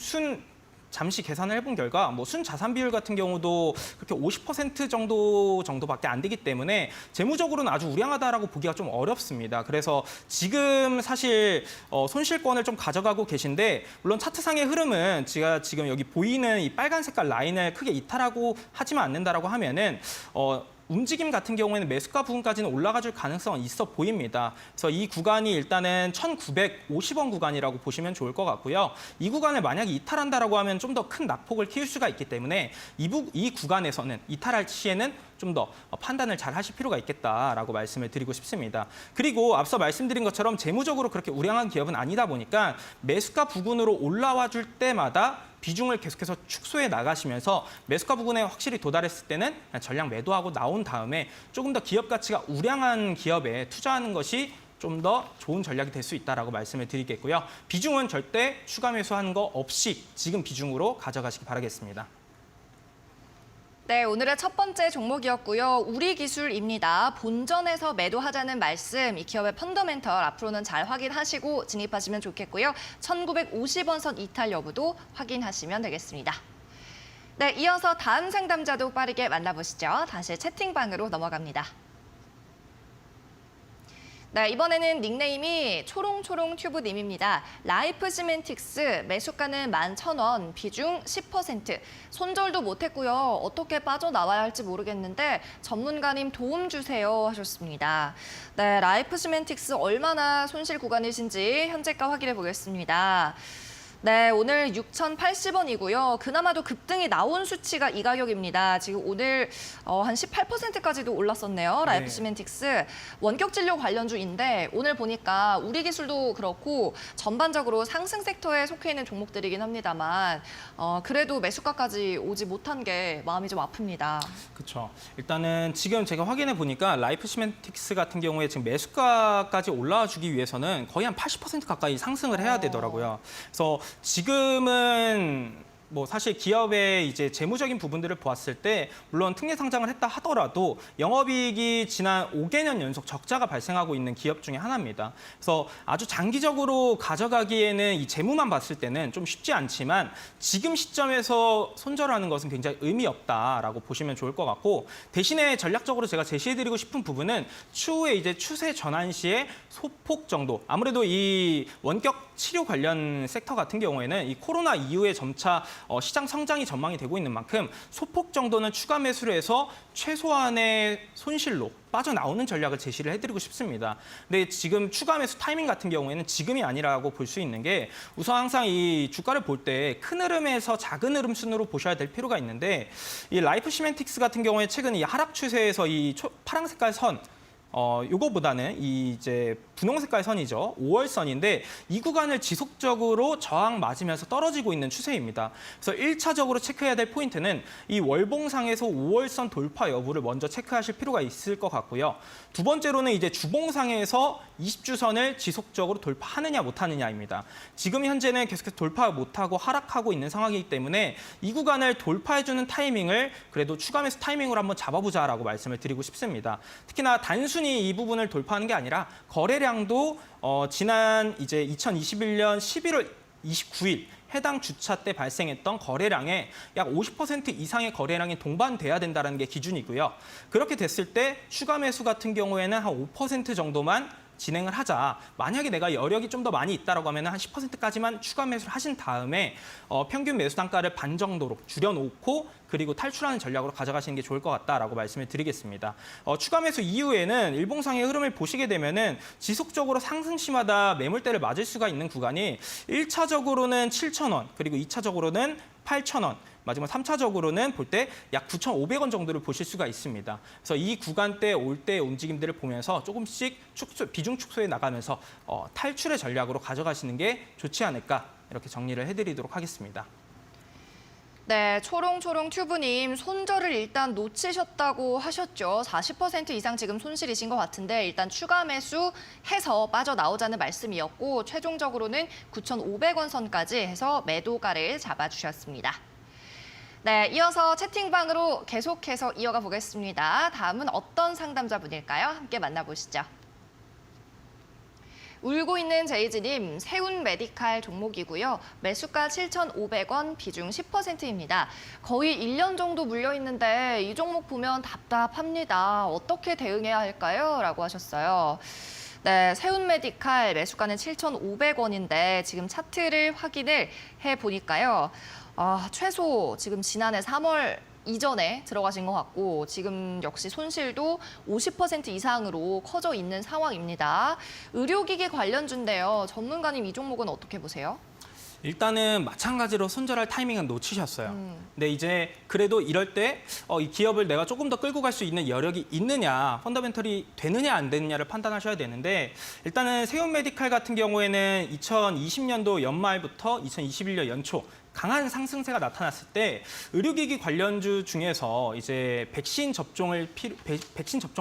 Speaker 2: 잠시 계산을 해본 결과 뭐 순자산 비율 같은 경우도 그렇게 50% 정도밖에 안 되기 때문에 재무적으로는 아주 우량하다라고 보기가 좀 어렵습니다. 그래서 지금 사실 손실권을 좀 가져가고 계신데 물론 차트상의 흐름은 제가 지금 여기 보이는 이 빨간 색깔 라인을 크게 이탈하고 하지만 않는다라고 하면은 움직임 같은 경우에는 매수가 부분까지는 올라가줄 가능성은 있어 보입니다. 그래서 이 구간이 일단은 1,950원 구간이라고 보시면 좋을 것 같고요. 이 구간을 만약에 이탈한다라고 하면 좀 더 큰 낙폭을 키울 수가 있기 때문에 이 구간에서는 이탈할 시에는 좀 더 판단을 잘 하실 필요가 있겠다라고 말씀을 드리고 싶습니다. 그리고 앞서 말씀드린 것처럼 재무적으로 그렇게 우량한 기업은 아니다 보니까 매수가 부근으로 올라와 줄 때마다 비중을 계속해서 축소해 나가시면서 매수가 부근에 확실히 도달했을 때는 전량 매도하고 나온 다음에 조금 더 기업 가치가 우량한 기업에 투자하는 것이 좀 더 좋은 전략이 될 수 있다라고 말씀을 드리겠고요. 비중은 절대 추가 매수하는 거 없이 지금 비중으로 가져가시기 바라겠습니다.
Speaker 1: 네, 오늘의 첫 번째 종목이었고요. 우리기술입니다. 본전에서 매도하자는 말씀, 이 기업의 펀더멘털 앞으로는 잘 확인하시고 진입하시면 좋겠고요. 1950원 선 이탈 여부도 확인하시면 되겠습니다. 네, 이어서 다음 상담자도 빠르게 만나보시죠. 다시 채팅방으로 넘어갑니다. 네, 이번에는 닉네임이 초롱초롱 튜브님입니다. 라이프 시멘틱스 매수가는 11,000원, 비중 10%. 손절도 못했고요. 어떻게 빠져나와야 할지 모르겠는데 전문가님 도움 주세요 하셨습니다. 네, 라이프 시멘틱스 얼마나 손실 구간이신지 현재가 확인해 보겠습니다. 네, 오늘 6,080원이고요. 그나마도 급등이 나온 수치가 이 가격입니다. 지금 오늘 한 18%까지도 올랐었네요. 라이프 시멘틱스. 원격 진료 관련주인데 오늘 보니까 우리기술도 그렇고 전반적으로 상승 섹터에 속해 있는 종목들이긴 합니다만 그래도 매수가까지 오지 못한 게 마음이 좀 아픕니다.
Speaker 2: 그렇죠. 일단은 지금 제가 확인해 보니까 라이프 시멘틱스 같은 경우에 지금 매수가까지 올라와 주기 위해서는 거의 한 80% 가까이 상승을 해야 되더라고요. 그래서 지금은 뭐 사실 기업의 이제 재무적인 부분들을 보았을 때 물론 특례 상장을 했다 하더라도 영업이익이 지난 5개년 연속 적자가 발생하고 있는 기업 중에 하나입니다. 그래서 아주 장기적으로 가져가기에는 이 재무만 봤을 때는 좀 쉽지 않지만 지금 시점에서 손절하는 것은 굉장히 의미 없다라고 보시면 좋을 것 같고 대신에 전략적으로 제가 제시해드리고 싶은 부분은 추후에 이제 추세 전환 시에 소폭 정도 아무래도 이 원격 치료 관련 섹터 같은 경우에는 이 코로나 이후에 점차 시장 성장이 전망이 되고 있는 만큼 소폭 정도는 추가 매수를 해서 최소한의 손실로 빠져나오는 전략을 제시를 해드리고 싶습니다. 근데 지금 추가 매수 타이밍 같은 경우에는 지금이 아니라고 볼 수 있는 게 우선 항상 이 주가를 볼 때 큰 흐름에서 작은 흐름 순으로 보셔야 될 필요가 있는데 이 라이프 시멘틱스 같은 경우에 최근 이 하락 추세에서 이 파란 색깔 선 요거보다는 이 이제 분홍 색깔 선이죠. 5월 선인데 이 구간을 지속적으로 저항 맞으면서 떨어지고 있는 추세입니다. 그래서 1차적으로 체크해야 될 포인트는 이 월봉상에서 5월 선 돌파 여부를 먼저 체크하실 필요가 있을 것 같고요. 두 번째로는 이제 주봉상에서 20주선을 지속적으로 돌파하느냐 못하느냐입니다. 지금 현재는 계속해서 돌파 못하고 하락하고 있는 상황이기 때문에 이 구간을 돌파해주는 타이밍을 그래도 추가 매수 타이밍으로 한번 잡아보자라고 말씀을 드리고 싶습니다. 특히나 단순히 이 부분을 돌파하는 게 아니라 거래량도 지난 이제 2021년 11월 29일 해당 주차 때 발생했던 거래량의 약 50% 이상의 거래량이 동반돼야 된다는 게 기준이고요. 그렇게 됐을 때 추가 매수 같은 경우에는 한 5% 정도만 진행을 하자. 만약에 내가 여력이 좀 더 많이 있다라고 하면 한 10%까지만 추가 매수를 하신 다음에 평균 매수 단가를 반 정도로 줄여놓고 그리고 탈출하는 전략으로 가져가시는 게 좋을 것 같다라고 말씀을 드리겠습니다. 추가 매수 이후에는 일봉상의 흐름을 보시게 되면은 지속적으로 상승시마다 매물대를 맞을 수가 있는 구간이 1차적으로는 7,000원 그리고 2차적으로는 8,000원 마지막 3차적으로는 볼 때 약 9,500원 정도를 보실 수가 있습니다. 그래서 이 구간대 올 때 움직임들을 보면서 조금씩 비중 축소해 나가면서 탈출의 전략으로 가져가시는 게 좋지 않을까 이렇게 정리를 해드리도록 하겠습니다.
Speaker 1: 네, 초롱초롱 튜브님 손절을 일단 놓치셨다고 하셨죠. 40% 이상 지금 손실이신 것 같은데 일단 추가 매수해서 빠져나오자는 말씀이었고 최종적으로는 9,500원 선까지 해서 매도가를 잡아주셨습니다. 네, 이어서 채팅방으로 계속해서 이어가 보겠습니다. 다음은 어떤 상담자분일까요? 함께 만나보시죠. 울고 있는 제이지님, 세운 메디칼 종목이고요. 매수가 7,500원, 비중 10%입니다. 거의 1년 정도 물려있는데 이 종목 보면 답답합니다. 어떻게 대응해야 할까요? 라고 하셨어요. 네, 세운 메디칼 매수가는 7,500원인데 지금 차트를 확인을 해보니까요. 최소 지금 지난해 3월 이전에 들어가신 것 같고 지금 역시 손실도 50% 이상으로 커져 있는 상황입니다. 의료기기 관련주인데요. 전문가님 이 종목은 어떻게 보세요?
Speaker 2: 일단은 마찬가지로 손절할 타이밍은 놓치셨어요. 근데 이제 그래도 이럴 때 이 기업을 내가 조금 더 끌고 갈 수 있는 여력이 있느냐, 펀더멘털이 되느냐 안 되느냐를 판단하셔야 되는데 일단은 세운 메디칼 같은 경우에는 2020년도 연말부터 2021년 연초 강한 상승세가 나타났을 때 의료기기 관련주 중에서 이제 백신 접종을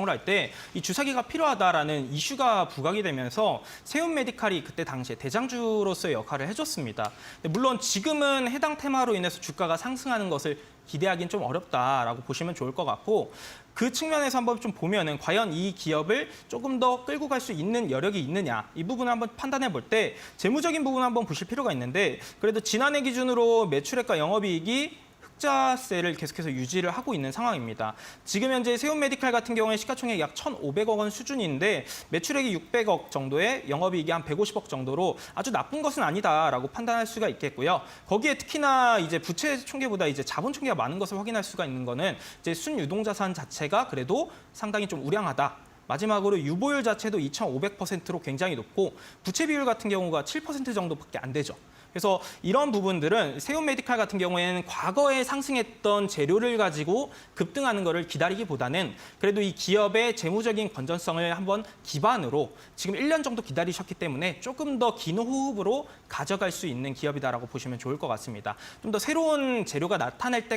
Speaker 2: 할 때 이 주사기가 필요하다라는 이슈가 부각이 되면서 세운 메디칼이 그때 당시에 대장주로서의 역할을 해줬습니다. 물론 지금은 해당 테마로 인해서 주가가 상승하는 것을 기대하기는 좀 어렵다라고 보시면 좋을 것 같고 그 측면에서 한번 좀 보면은 과연 이 기업을 조금 더 끌고 갈 수 있는 여력이 있느냐 이 부분을 한번 판단해 볼 때 재무적인 부분 한번 보실 필요가 있는데 그래도 지난해 기준으로 매출액과 영업이익이 흑자세를 계속해서 유지를 하고 있는 상황입니다. 지금 현재 세운 메디칼 같은 경우에 시가총액 약 1,500억 원 수준인데 매출액이 600억 정도에 영업이익이 한 150억 정도로 아주 나쁜 것은 아니다라고 판단할 수가 있겠고요. 거기에 특히나 이제 부채 총계보다 이제 자본 총계가 많은 것을 확인할 수가 있는 거는 이제 순유동자산 자체가 그래도 상당히 좀 우량하다. 마지막으로 유보율 자체도 2,500%로 굉장히 높고 부채 비율 같은 경우가 7% 정도밖에 안 되죠. 그래서 이런 부분들은 세운 메디칼 같은 경우에는 과거에 상승했던 재료를 가지고 급등하는 것을 기다리기보다는 그래도 이 기업의 재무적인 건전성을 한번 기반으로 지금 1년 정도 기다리셨기 때문에 조금 더 긴 호흡으로 가져갈 수 있는 기업이다라고 보시면 좋을 것 같습니다. 좀 더 새로운 재료가 나타날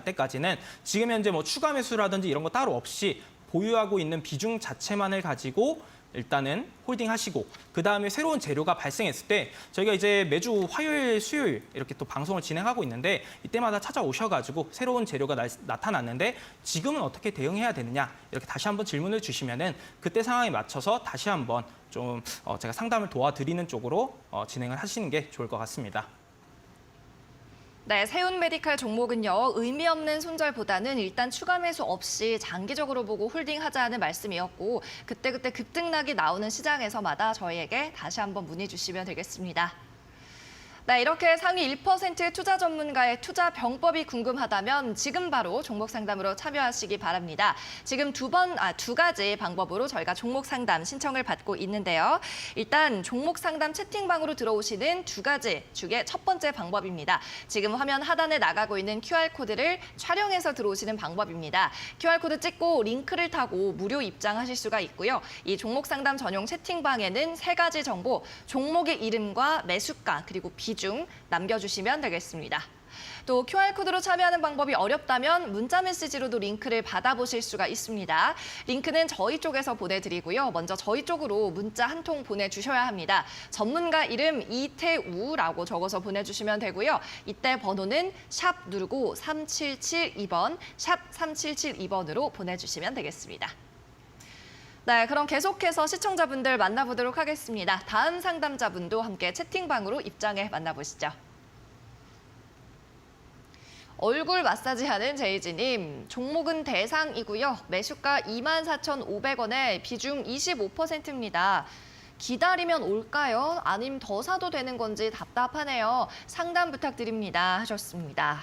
Speaker 2: 때까지는 지금 현재 뭐 추가 매수라든지 이런 거 따로 없이 보유하고 있는 비중 자체만을 가지고 일단은 홀딩하시고 그다음에 새로운 재료가 발생했을 때 저희가 이제 매주 화요일, 수요일 이렇게 또 방송을 진행하고 있는데 이때마다 찾아오셔가지고 새로운 재료가 나타났는데 지금은 어떻게 대응해야 되느냐 이렇게 다시 한번 질문을 주시면은 그때 상황에 맞춰서 다시 한번 좀 제가 상담을 도와드리는 쪽으로 진행을 하시는 게 좋을 것 같습니다.
Speaker 1: 네, 세운 메디칼 종목은요. 의미 없는 손절보다는 일단 추가 매수 없이 장기적으로 보고 홀딩하자는 말씀이었고 그때그때 급등락이 나오는 시장에서마다 저희에게 다시 한번 문의 주시면 되겠습니다. 네, 이렇게 상위 1% 투자 전문가의 투자 병법이 궁금하다면 지금 바로 종목 상담으로 참여하시기 바랍니다. 지금 두 가지 방법으로 저희가 종목 상담 신청을 받고 있는데요. 일단 종목 상담 채팅방으로 들어오시는 두 가지 중에 첫 번째 방법입니다. 지금 화면 하단에 나가고 있는 QR코드를 촬영해서 들어오시는 방법입니다. QR코드 찍고 링크를 타고 무료 입장하실 수가 있고요. 이 종목 상담 전용 채팅방에는 세 가지 정보, 종목의 이름과 매수가 그리고 비중 남겨주시면 되겠습니다. 또 QR코드로 참여하는 방법이 어렵다면 문자 메시지로도 링크를 받아보실 수가 있습니다. 링크는 저희 쪽에서 보내드리고요. 먼저 저희 쪽으로 문자 한 통 보내주셔야 합니다. 전문가 이름 이태우라고 적어서 보내주시면 되고요. 이때 번호는 샵 누르고 3772번, 샵 3772번으로 보내주시면 되겠습니다. 네, 그럼 계속해서 시청자분들 만나보도록 하겠습니다. 다음 상담자분도 함께 채팅방으로 입장해 만나보시죠. 얼굴 마사지하는 제이지님, 종목은 대상이고요. 매수가 24,500원에 비중 25%입니다. 기다리면 올까요? 아님 더 사도 되는 건지 답답하네요. 상담 부탁드립니다 하셨습니다.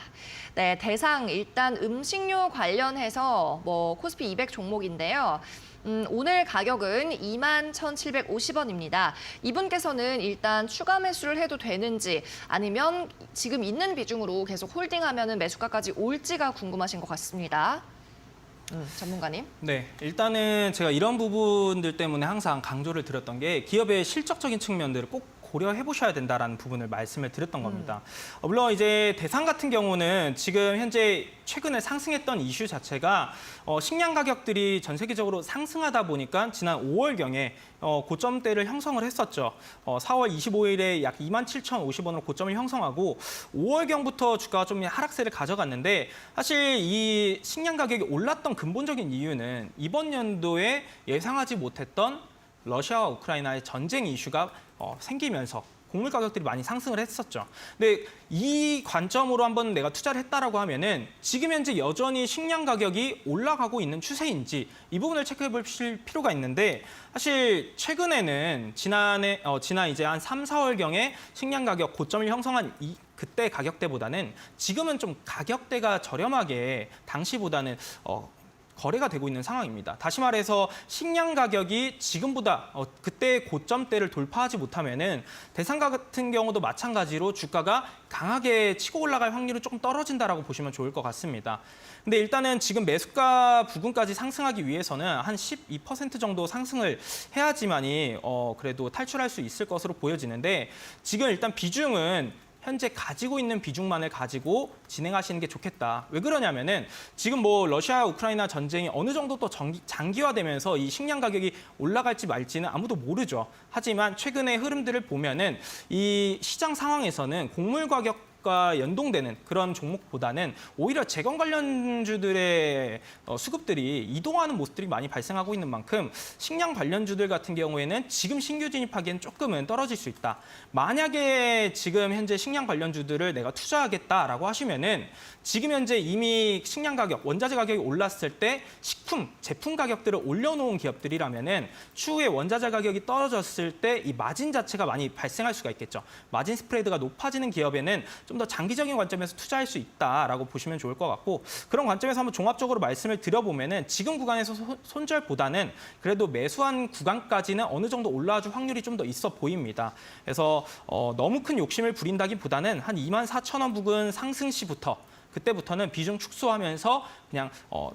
Speaker 1: 네, 대상 일단 음식료 관련해서 코스피 200 종목인데요. 오늘 가격은 21,750원입니다. 이분께서는 일단 추가 매수를 해도 되는지 아니면 지금 있는 비중으로 계속 홀딩하면 매수가까지 올지가 궁금하신 것 같습니다. 전문가님.
Speaker 2: 네, 일단은 제가 이런 부분들 때문에 항상 강조를 드렸던 게 기업의 실적적인 측면들을 꼭 고려해 보셔야 된다라는 부분을 말씀을 드렸던 겁니다. 물론 이제 대상 같은 경우는 지금 현재 최근에 상승했던 이슈 자체가 식량 가격들이 전 세계적으로 상승하다 보니까 지난 5월경에 고점대를 형성을 했었죠. 4월 25일에 약 27,050원으로 고점을 형성하고 5월경부터 주가가 좀 하락세를 가져갔는데 사실 이 식량 가격이 올랐던 근본적인 이유는 이번 연도에 예상하지 못했던 러시아와 우크라이나의 전쟁 이슈가 생기면서 곡물 가격들이 많이 상승을 했었죠. 근데 이 관점으로 한번 내가 투자를 했다라고 하면은 지금 현재 여전히 식량 가격이 올라가고 있는 추세인지 이 부분을 체크해 보실 필요가 있는데 사실 최근에는 지난 이제 한 3, 4월경에 식량 가격 고점을 형성한 그때 가격대보다는 지금은 좀 가격대가 저렴하게 당시보다는 거래가 되고 있는 상황입니다. 다시 말해서 식량 가격이 지금보다 그때 고점대를 돌파하지 못하면은 대상가 같은 경우도 마찬가지로 주가가 강하게 치고 올라갈 확률은 조금 떨어진다라고 보시면 좋을 것 같습니다. 근데 일단은 지금 매수가 부근까지 상승하기 위해서는 한 12% 정도 상승을 해야지만이 그래도 탈출할 수 있을 것으로 보여지는데 지금 일단 비중은 현재 가지고 있는 비중만을 가지고 진행하시는 게 좋겠다. 왜 그러냐면은 지금 뭐 러시아 우크라이나 전쟁이 어느 정도 또 장기화되면서 이 식량 가격이 올라갈지 말지는 아무도 모르죠. 하지만 최근의 흐름들을 보면은 이 시장 상황에서는 곡물 가격과 연동되는 그런 종목보다는 오히려 재건 관련주들의 수급들이 이동하는 모습들이 많이 발생하고 있는 만큼 식량 관련주들 같은 경우에는 지금 신규 진입하기엔 조금은 떨어질 수 있다. 만약에 지금 현재 식량 관련주들을 내가 투자하겠다라고 하시면은 지금 현재 이미 식량 가격, 원자재 가격이 올랐을 때 식품, 제품 가격들을 올려놓은 기업들이라면은 추후에 원자재 가격이 떨어졌을 때 이 마진 자체가 많이 발생할 수가 있겠죠. 마진 스프레드가 높아지는 기업에는 좀 더 장기적인 관점에서 투자할 수 있다라고 보시면 좋을 것 같고 그런 관점에서 한번 종합적으로 말씀을 드려보면은 지금 구간에서 손절보다는 그래도 매수한 구간까지는 어느 정도 올라와줄 확률이 좀 더 있어 보입니다. 그래서 너무 큰 욕심을 부린다기보다는 한 24,000원 부근 상승 시부터 그때부터는 비중 축소하면서 그냥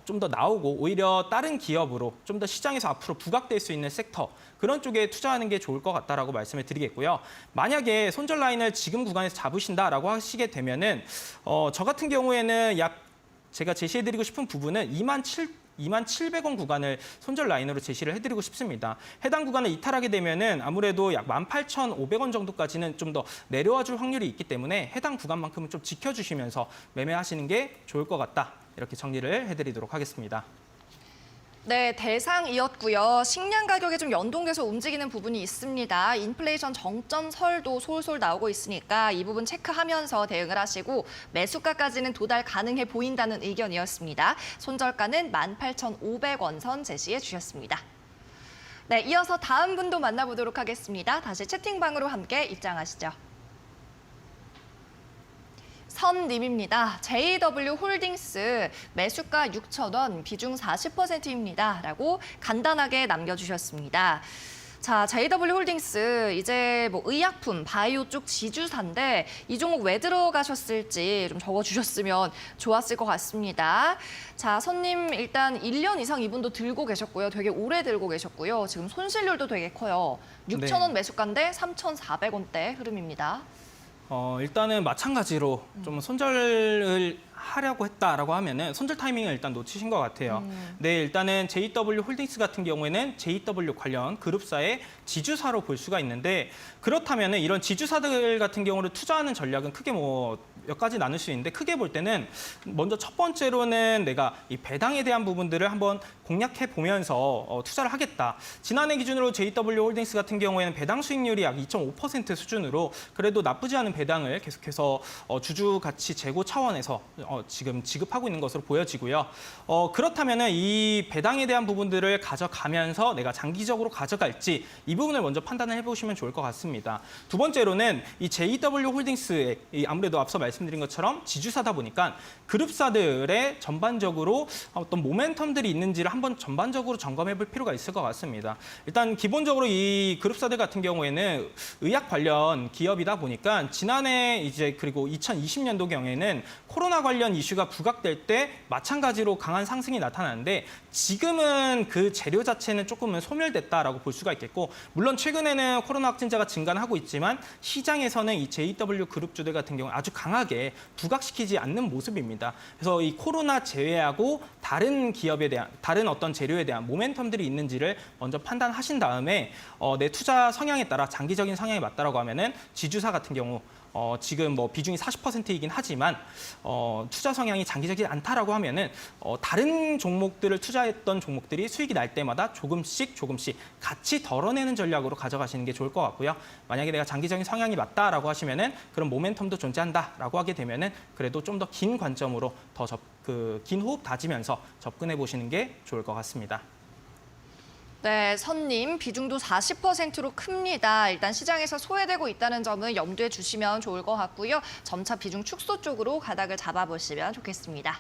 Speaker 2: 좀 더 나오고 오히려 다른 기업으로 좀 더 시장에서 앞으로 부각될 수 있는 섹터 그런 쪽에 투자하는 게 좋을 것 같다라고 말씀을 드리겠고요. 만약에 손절 라인을 지금 구간에서 잡으신다라고 하시게 되면은 저 같은 경우에는 제가 제시해드리고 싶은 부분은 27,000원 구간을 손절 라인으로 제시를 해드리고 싶습니다. 해당 구간을 이탈하게 되면은 아무래도 약 18,500원 정도까지는 좀 더 내려와 줄 확률이 있기 때문에 해당 구간만큼은 좀 지켜주시면서 매매하시는 게 좋을 것 같다. 이렇게 정리를 해드리도록 하겠습니다.
Speaker 1: 네, 대상이었고요. 식량 가격에 좀 연동돼서 움직이는 부분이 있습니다. 인플레이션 정점설도 솔솔 나오고 있으니까 이 부분 체크하면서 대응을 하시고 매수가까지는 도달 가능해 보인다는 의견이었습니다. 손절가는 18,500원 선 제시해 주셨습니다. 네, 이어서 다음 분도 만나보도록 하겠습니다. 다시 채팅방으로 함께 입장하시죠. 선님입니다. JW 홀딩스 매수가 6,000원, 비중 40%입니다. 라고 간단하게 남겨주셨습니다. 자, JW 홀딩스 이제 뭐 의약품, 바이오 쪽 지주사인데 이 종목 왜 들어가셨을지 좀 적어주셨으면 좋았을 것 같습니다. 자, 선님 일단 1년 이상 이분도 들고 계셨고요. 되게 오래 들고 계셨고요. 지금 손실률도 되게 커요. 6,000원 매수가인데 3,400원대 흐름입니다.
Speaker 2: 일단은 마찬가지로 좀 손절을 하려고 했다라고 하면은 손절 타이밍을 일단 놓치신 것 같아요. 네, 일단은 JW 홀딩스 같은 경우에는 JW 관련 그룹사의 지주사로 볼 수가 있는데 그렇다면은 이런 지주사들 같은 경우를 투자하는 전략은 크게 몇 가지 나눌 수 있는데 크게 볼 때는 먼저 첫 번째로는 내가 이 배당에 대한 부분들을 한번 공략해 보면서 투자를 하겠다. 지난해 기준으로 JW 홀딩스 같은 경우에는 배당 수익률이 약 2.5% 수준으로 그래도 나쁘지 않은 배당을 계속해서 주주 가치 제고 차원에서 지금 지급하고 있는 것으로 보여지고요. 그렇다면은 이 배당에 대한 부분들을 가져가면서 내가 장기적으로 가져갈지 이 부분을 먼저 판단을 해보시면 좋을 것 같습니다. 두 번째로는 이 JW 홀딩스의 아무래도 앞서 말씀드린 것처럼 지주사다 보니까 그룹사들의 전반적으로 어떤 모멘텀들이 있는지를 한번 전반적으로 점검해 볼 필요가 있을 것 같습니다. 일단 기본적으로 이 그룹사들 같은 경우에는 의약 관련 기업이다 보니까 지난해 이제 그리고 2020년도 경에는 코로나 관련 관련 이슈가 부각될 때 마찬가지로 강한 상승이 나타나는데 지금은 그 재료 자체는 조금은 소멸됐다라고 볼 수가 있겠고 물론 최근에는 코로나 확진자가 증가하고 있지만 시장에서는 이 JW 그룹주들 같은 경우 아주 강하게 부각시키지 않는 모습입니다. 그래서 이 코로나 제외하고 다른 기업에 대한 다른 어떤 재료에 대한 모멘텀들이 있는지를 먼저 판단하신 다음에 내 투자 성향에 따라 장기적인 성향에 맞다라고 하면은 지주사 같은 경우 지금 뭐 비중이 40%이긴 하지만 투자 성향이 장기적이지 않다라고 하면은 다른 종목들을 투자했던 종목들이 수익이 날 때마다 조금씩 같이 덜어내는 전략으로 가져가시는 게 좋을 것 같고요. 만약에 내가 장기적인 성향이 맞다라고 하시면은 그런 모멘텀도 존재한다라고 하게 되면은 그래도 좀 더 긴 관점으로 긴 호흡 다지면서 접근해 보시는 게 좋을 것 같습니다.
Speaker 1: 네, 선님 비중도 40%로 큽니다. 일단 시장에서 소외되고 있다는 점을 염두에 주시면 좋을 것 같고요. 점차 비중 축소 쪽으로 가닥을 잡아보시면 좋겠습니다.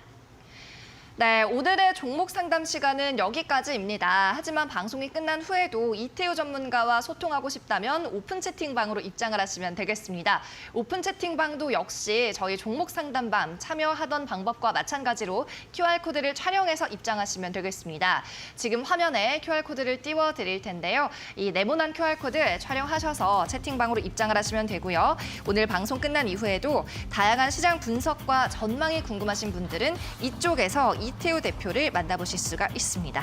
Speaker 1: 네, 오늘의 종목 상담 시간은 여기까지입니다. 하지만 방송이 끝난 후에도 이태우 전문가와 소통하고 싶다면 오픈 채팅방으로 입장을 하시면 되겠습니다. 오픈 채팅방도 역시 저희 종목 상담방 참여하던 방법과 마찬가지로 QR코드를 촬영해서 입장하시면 되겠습니다. 지금 화면에 QR코드를 띄워드릴 텐데요. 이 네모난 QR코드 촬영하셔서 채팅방으로 입장을 하시면 되고요. 오늘 방송 끝난 이후에도 다양한 시장 분석과 전망이 궁금하신 분들은 이쪽에서 이태우 대표를 만나보실 수가 있습니다.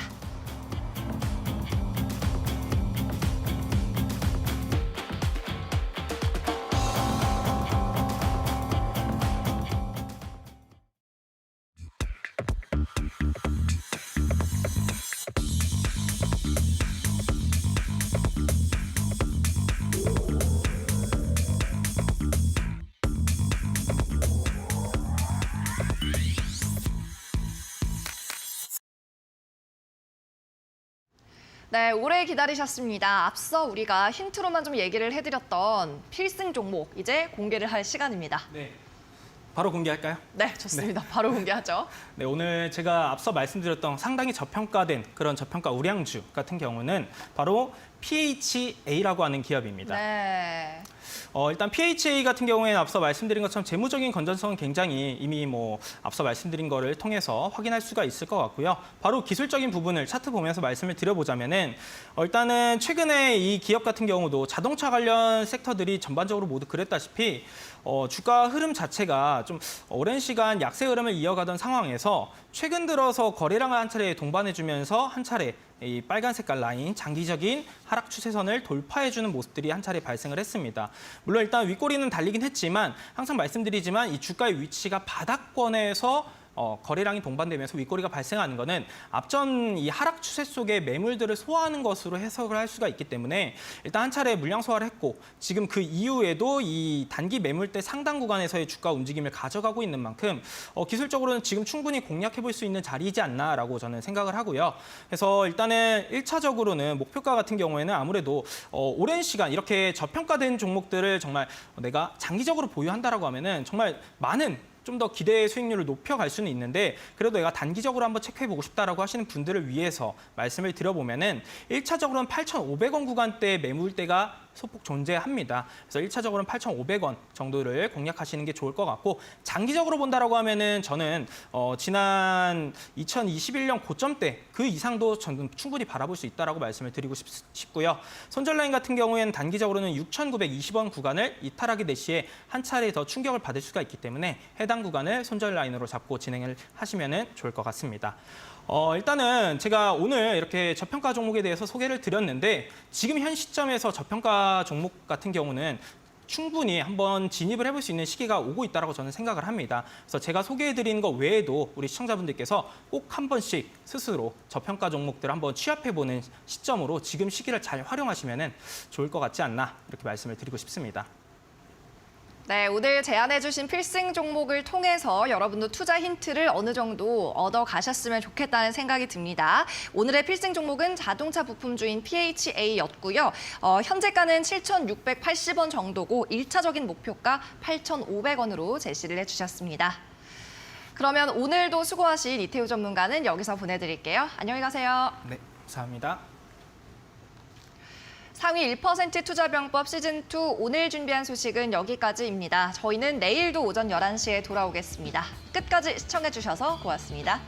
Speaker 1: 네, 오래 기다리셨습니다. 앞서 우리가 힌트로만 좀 얘기를 해드렸던 필승 종목, 이제 공개를 할 시간입니다.
Speaker 2: 네. 바로 공개할까요?
Speaker 1: 네, 좋습니다. 바로 공개하죠.
Speaker 2: 네, 오늘 제가 앞서 말씀드렸던 상당히 저평가된 그런 저평가 우량주 같은 경우는 바로 PHA라고 하는 기업입니다.
Speaker 1: 네.
Speaker 2: 일단 PHA 같은 경우에는 앞서 말씀드린 것처럼 재무적인 건전성은 굉장히 이미 앞서 말씀드린 거를 통해서 확인할 수가 있을 것 같고요. 바로 기술적인 부분을 차트 보면서 말씀을 드려보자면은 일단은 최근에 이 기업 같은 경우도 자동차 관련 섹터들이 전반적으로 모두 그랬다시피 주가 흐름 자체가 좀 오랜 시간 약세 흐름을 이어가던 상황에서 최근 들어서 거래량을 한 차례 동반해주면서 한 차례 이 빨간 색깔 라인 장기적인 하락 추세선을 돌파해주는 모습들이 한 차례 발생을 했습니다. 물론 일단 윗꼬리는 달리긴 했지만 항상 말씀드리지만 이 주가의 위치가 바닥권에서 거래량이 동반되면서 윗꼬리가 발생하는 것은 앞전 이 하락 추세 속의 매물들을 소화하는 것으로 해석을 할 수가 있기 때문에 일단 한 차례 물량 소화를 했고 지금 그 이후에도 이 단기 매물대 상당 구간에서의 주가 움직임을 가져가고 있는 만큼 기술적으로는 지금 충분히 공략해 볼 수 있는 자리이지 않나라고 저는 생각을 하고요. 그래서 일단은 1차적으로는 목표가 같은 경우에는 아무래도 오랜 시간 이렇게 저평가된 종목들을 정말 내가 장기적으로 보유한다라고 하면은 정말 많은 좀 더 기대 수익률을 높여갈 수는 있는데 그래도 내가 단기적으로 한번 체크해보고 싶다라고 하시는 분들을 위해서 말씀을 드려보면은 1차적으로는 8,500원 구간대 매물대가 소폭 존재합니다. 그래서 1차적으로는 8,500원 정도를 공략하시는 게 좋을 것 같고 장기적으로 본다라고 하면은 저는 지난 2021년 고점대 그 이상도 저는 충분히 바라볼 수 있다라고 말씀을 드리고 싶고요. 손절 라인 같은 경우에는 단기적으로는 6,920원 구간을 이탈하게 될 시에 한 차례 더 충격을 받을 수가 있기 때문에 해당 구간을 손절 라인으로 잡고 진행을 하시면 좋을 것 같습니다. 일단은 제가 오늘 이렇게 저평가 종목에 대해서 소개를 드렸는데 지금 현 시점에서 저평가 종목 같은 경우는 충분히 한번 진입을 해볼 수 있는 시기가 오고 있다고 저는 생각을 합니다. 그래서 제가 소개해드리는 것 외에도 우리 시청자분들께서 꼭 한 번씩 스스로 저평가 종목들을 한번 취합해보는 시점으로 지금 시기를 잘 활용하시면 좋을 것 같지 않나 이렇게 말씀을 드리고 싶습니다.
Speaker 1: 네, 오늘 제안해주신 필승 종목을 통해서 여러분도 투자 힌트를 어느 정도 얻어가셨으면 좋겠다는 생각이 듭니다. 오늘의 필승 종목은 자동차 부품주인 PHA였고요. 현재가는 7,680원 정도고 1차적인 목표가 8,500원으로 제시를 해주셨습니다. 그러면 오늘도 수고하신 이태우 전문가는 여기서 보내드릴게요. 안녕히 가세요.
Speaker 2: 네, 감사합니다.
Speaker 1: 상위 1% 투자병법 시즌2 오늘 준비한 소식은 여기까지입니다. 저희는 내일도 오전 11시에 돌아오겠습니다. 끝까지 시청해주셔서 고맙습니다.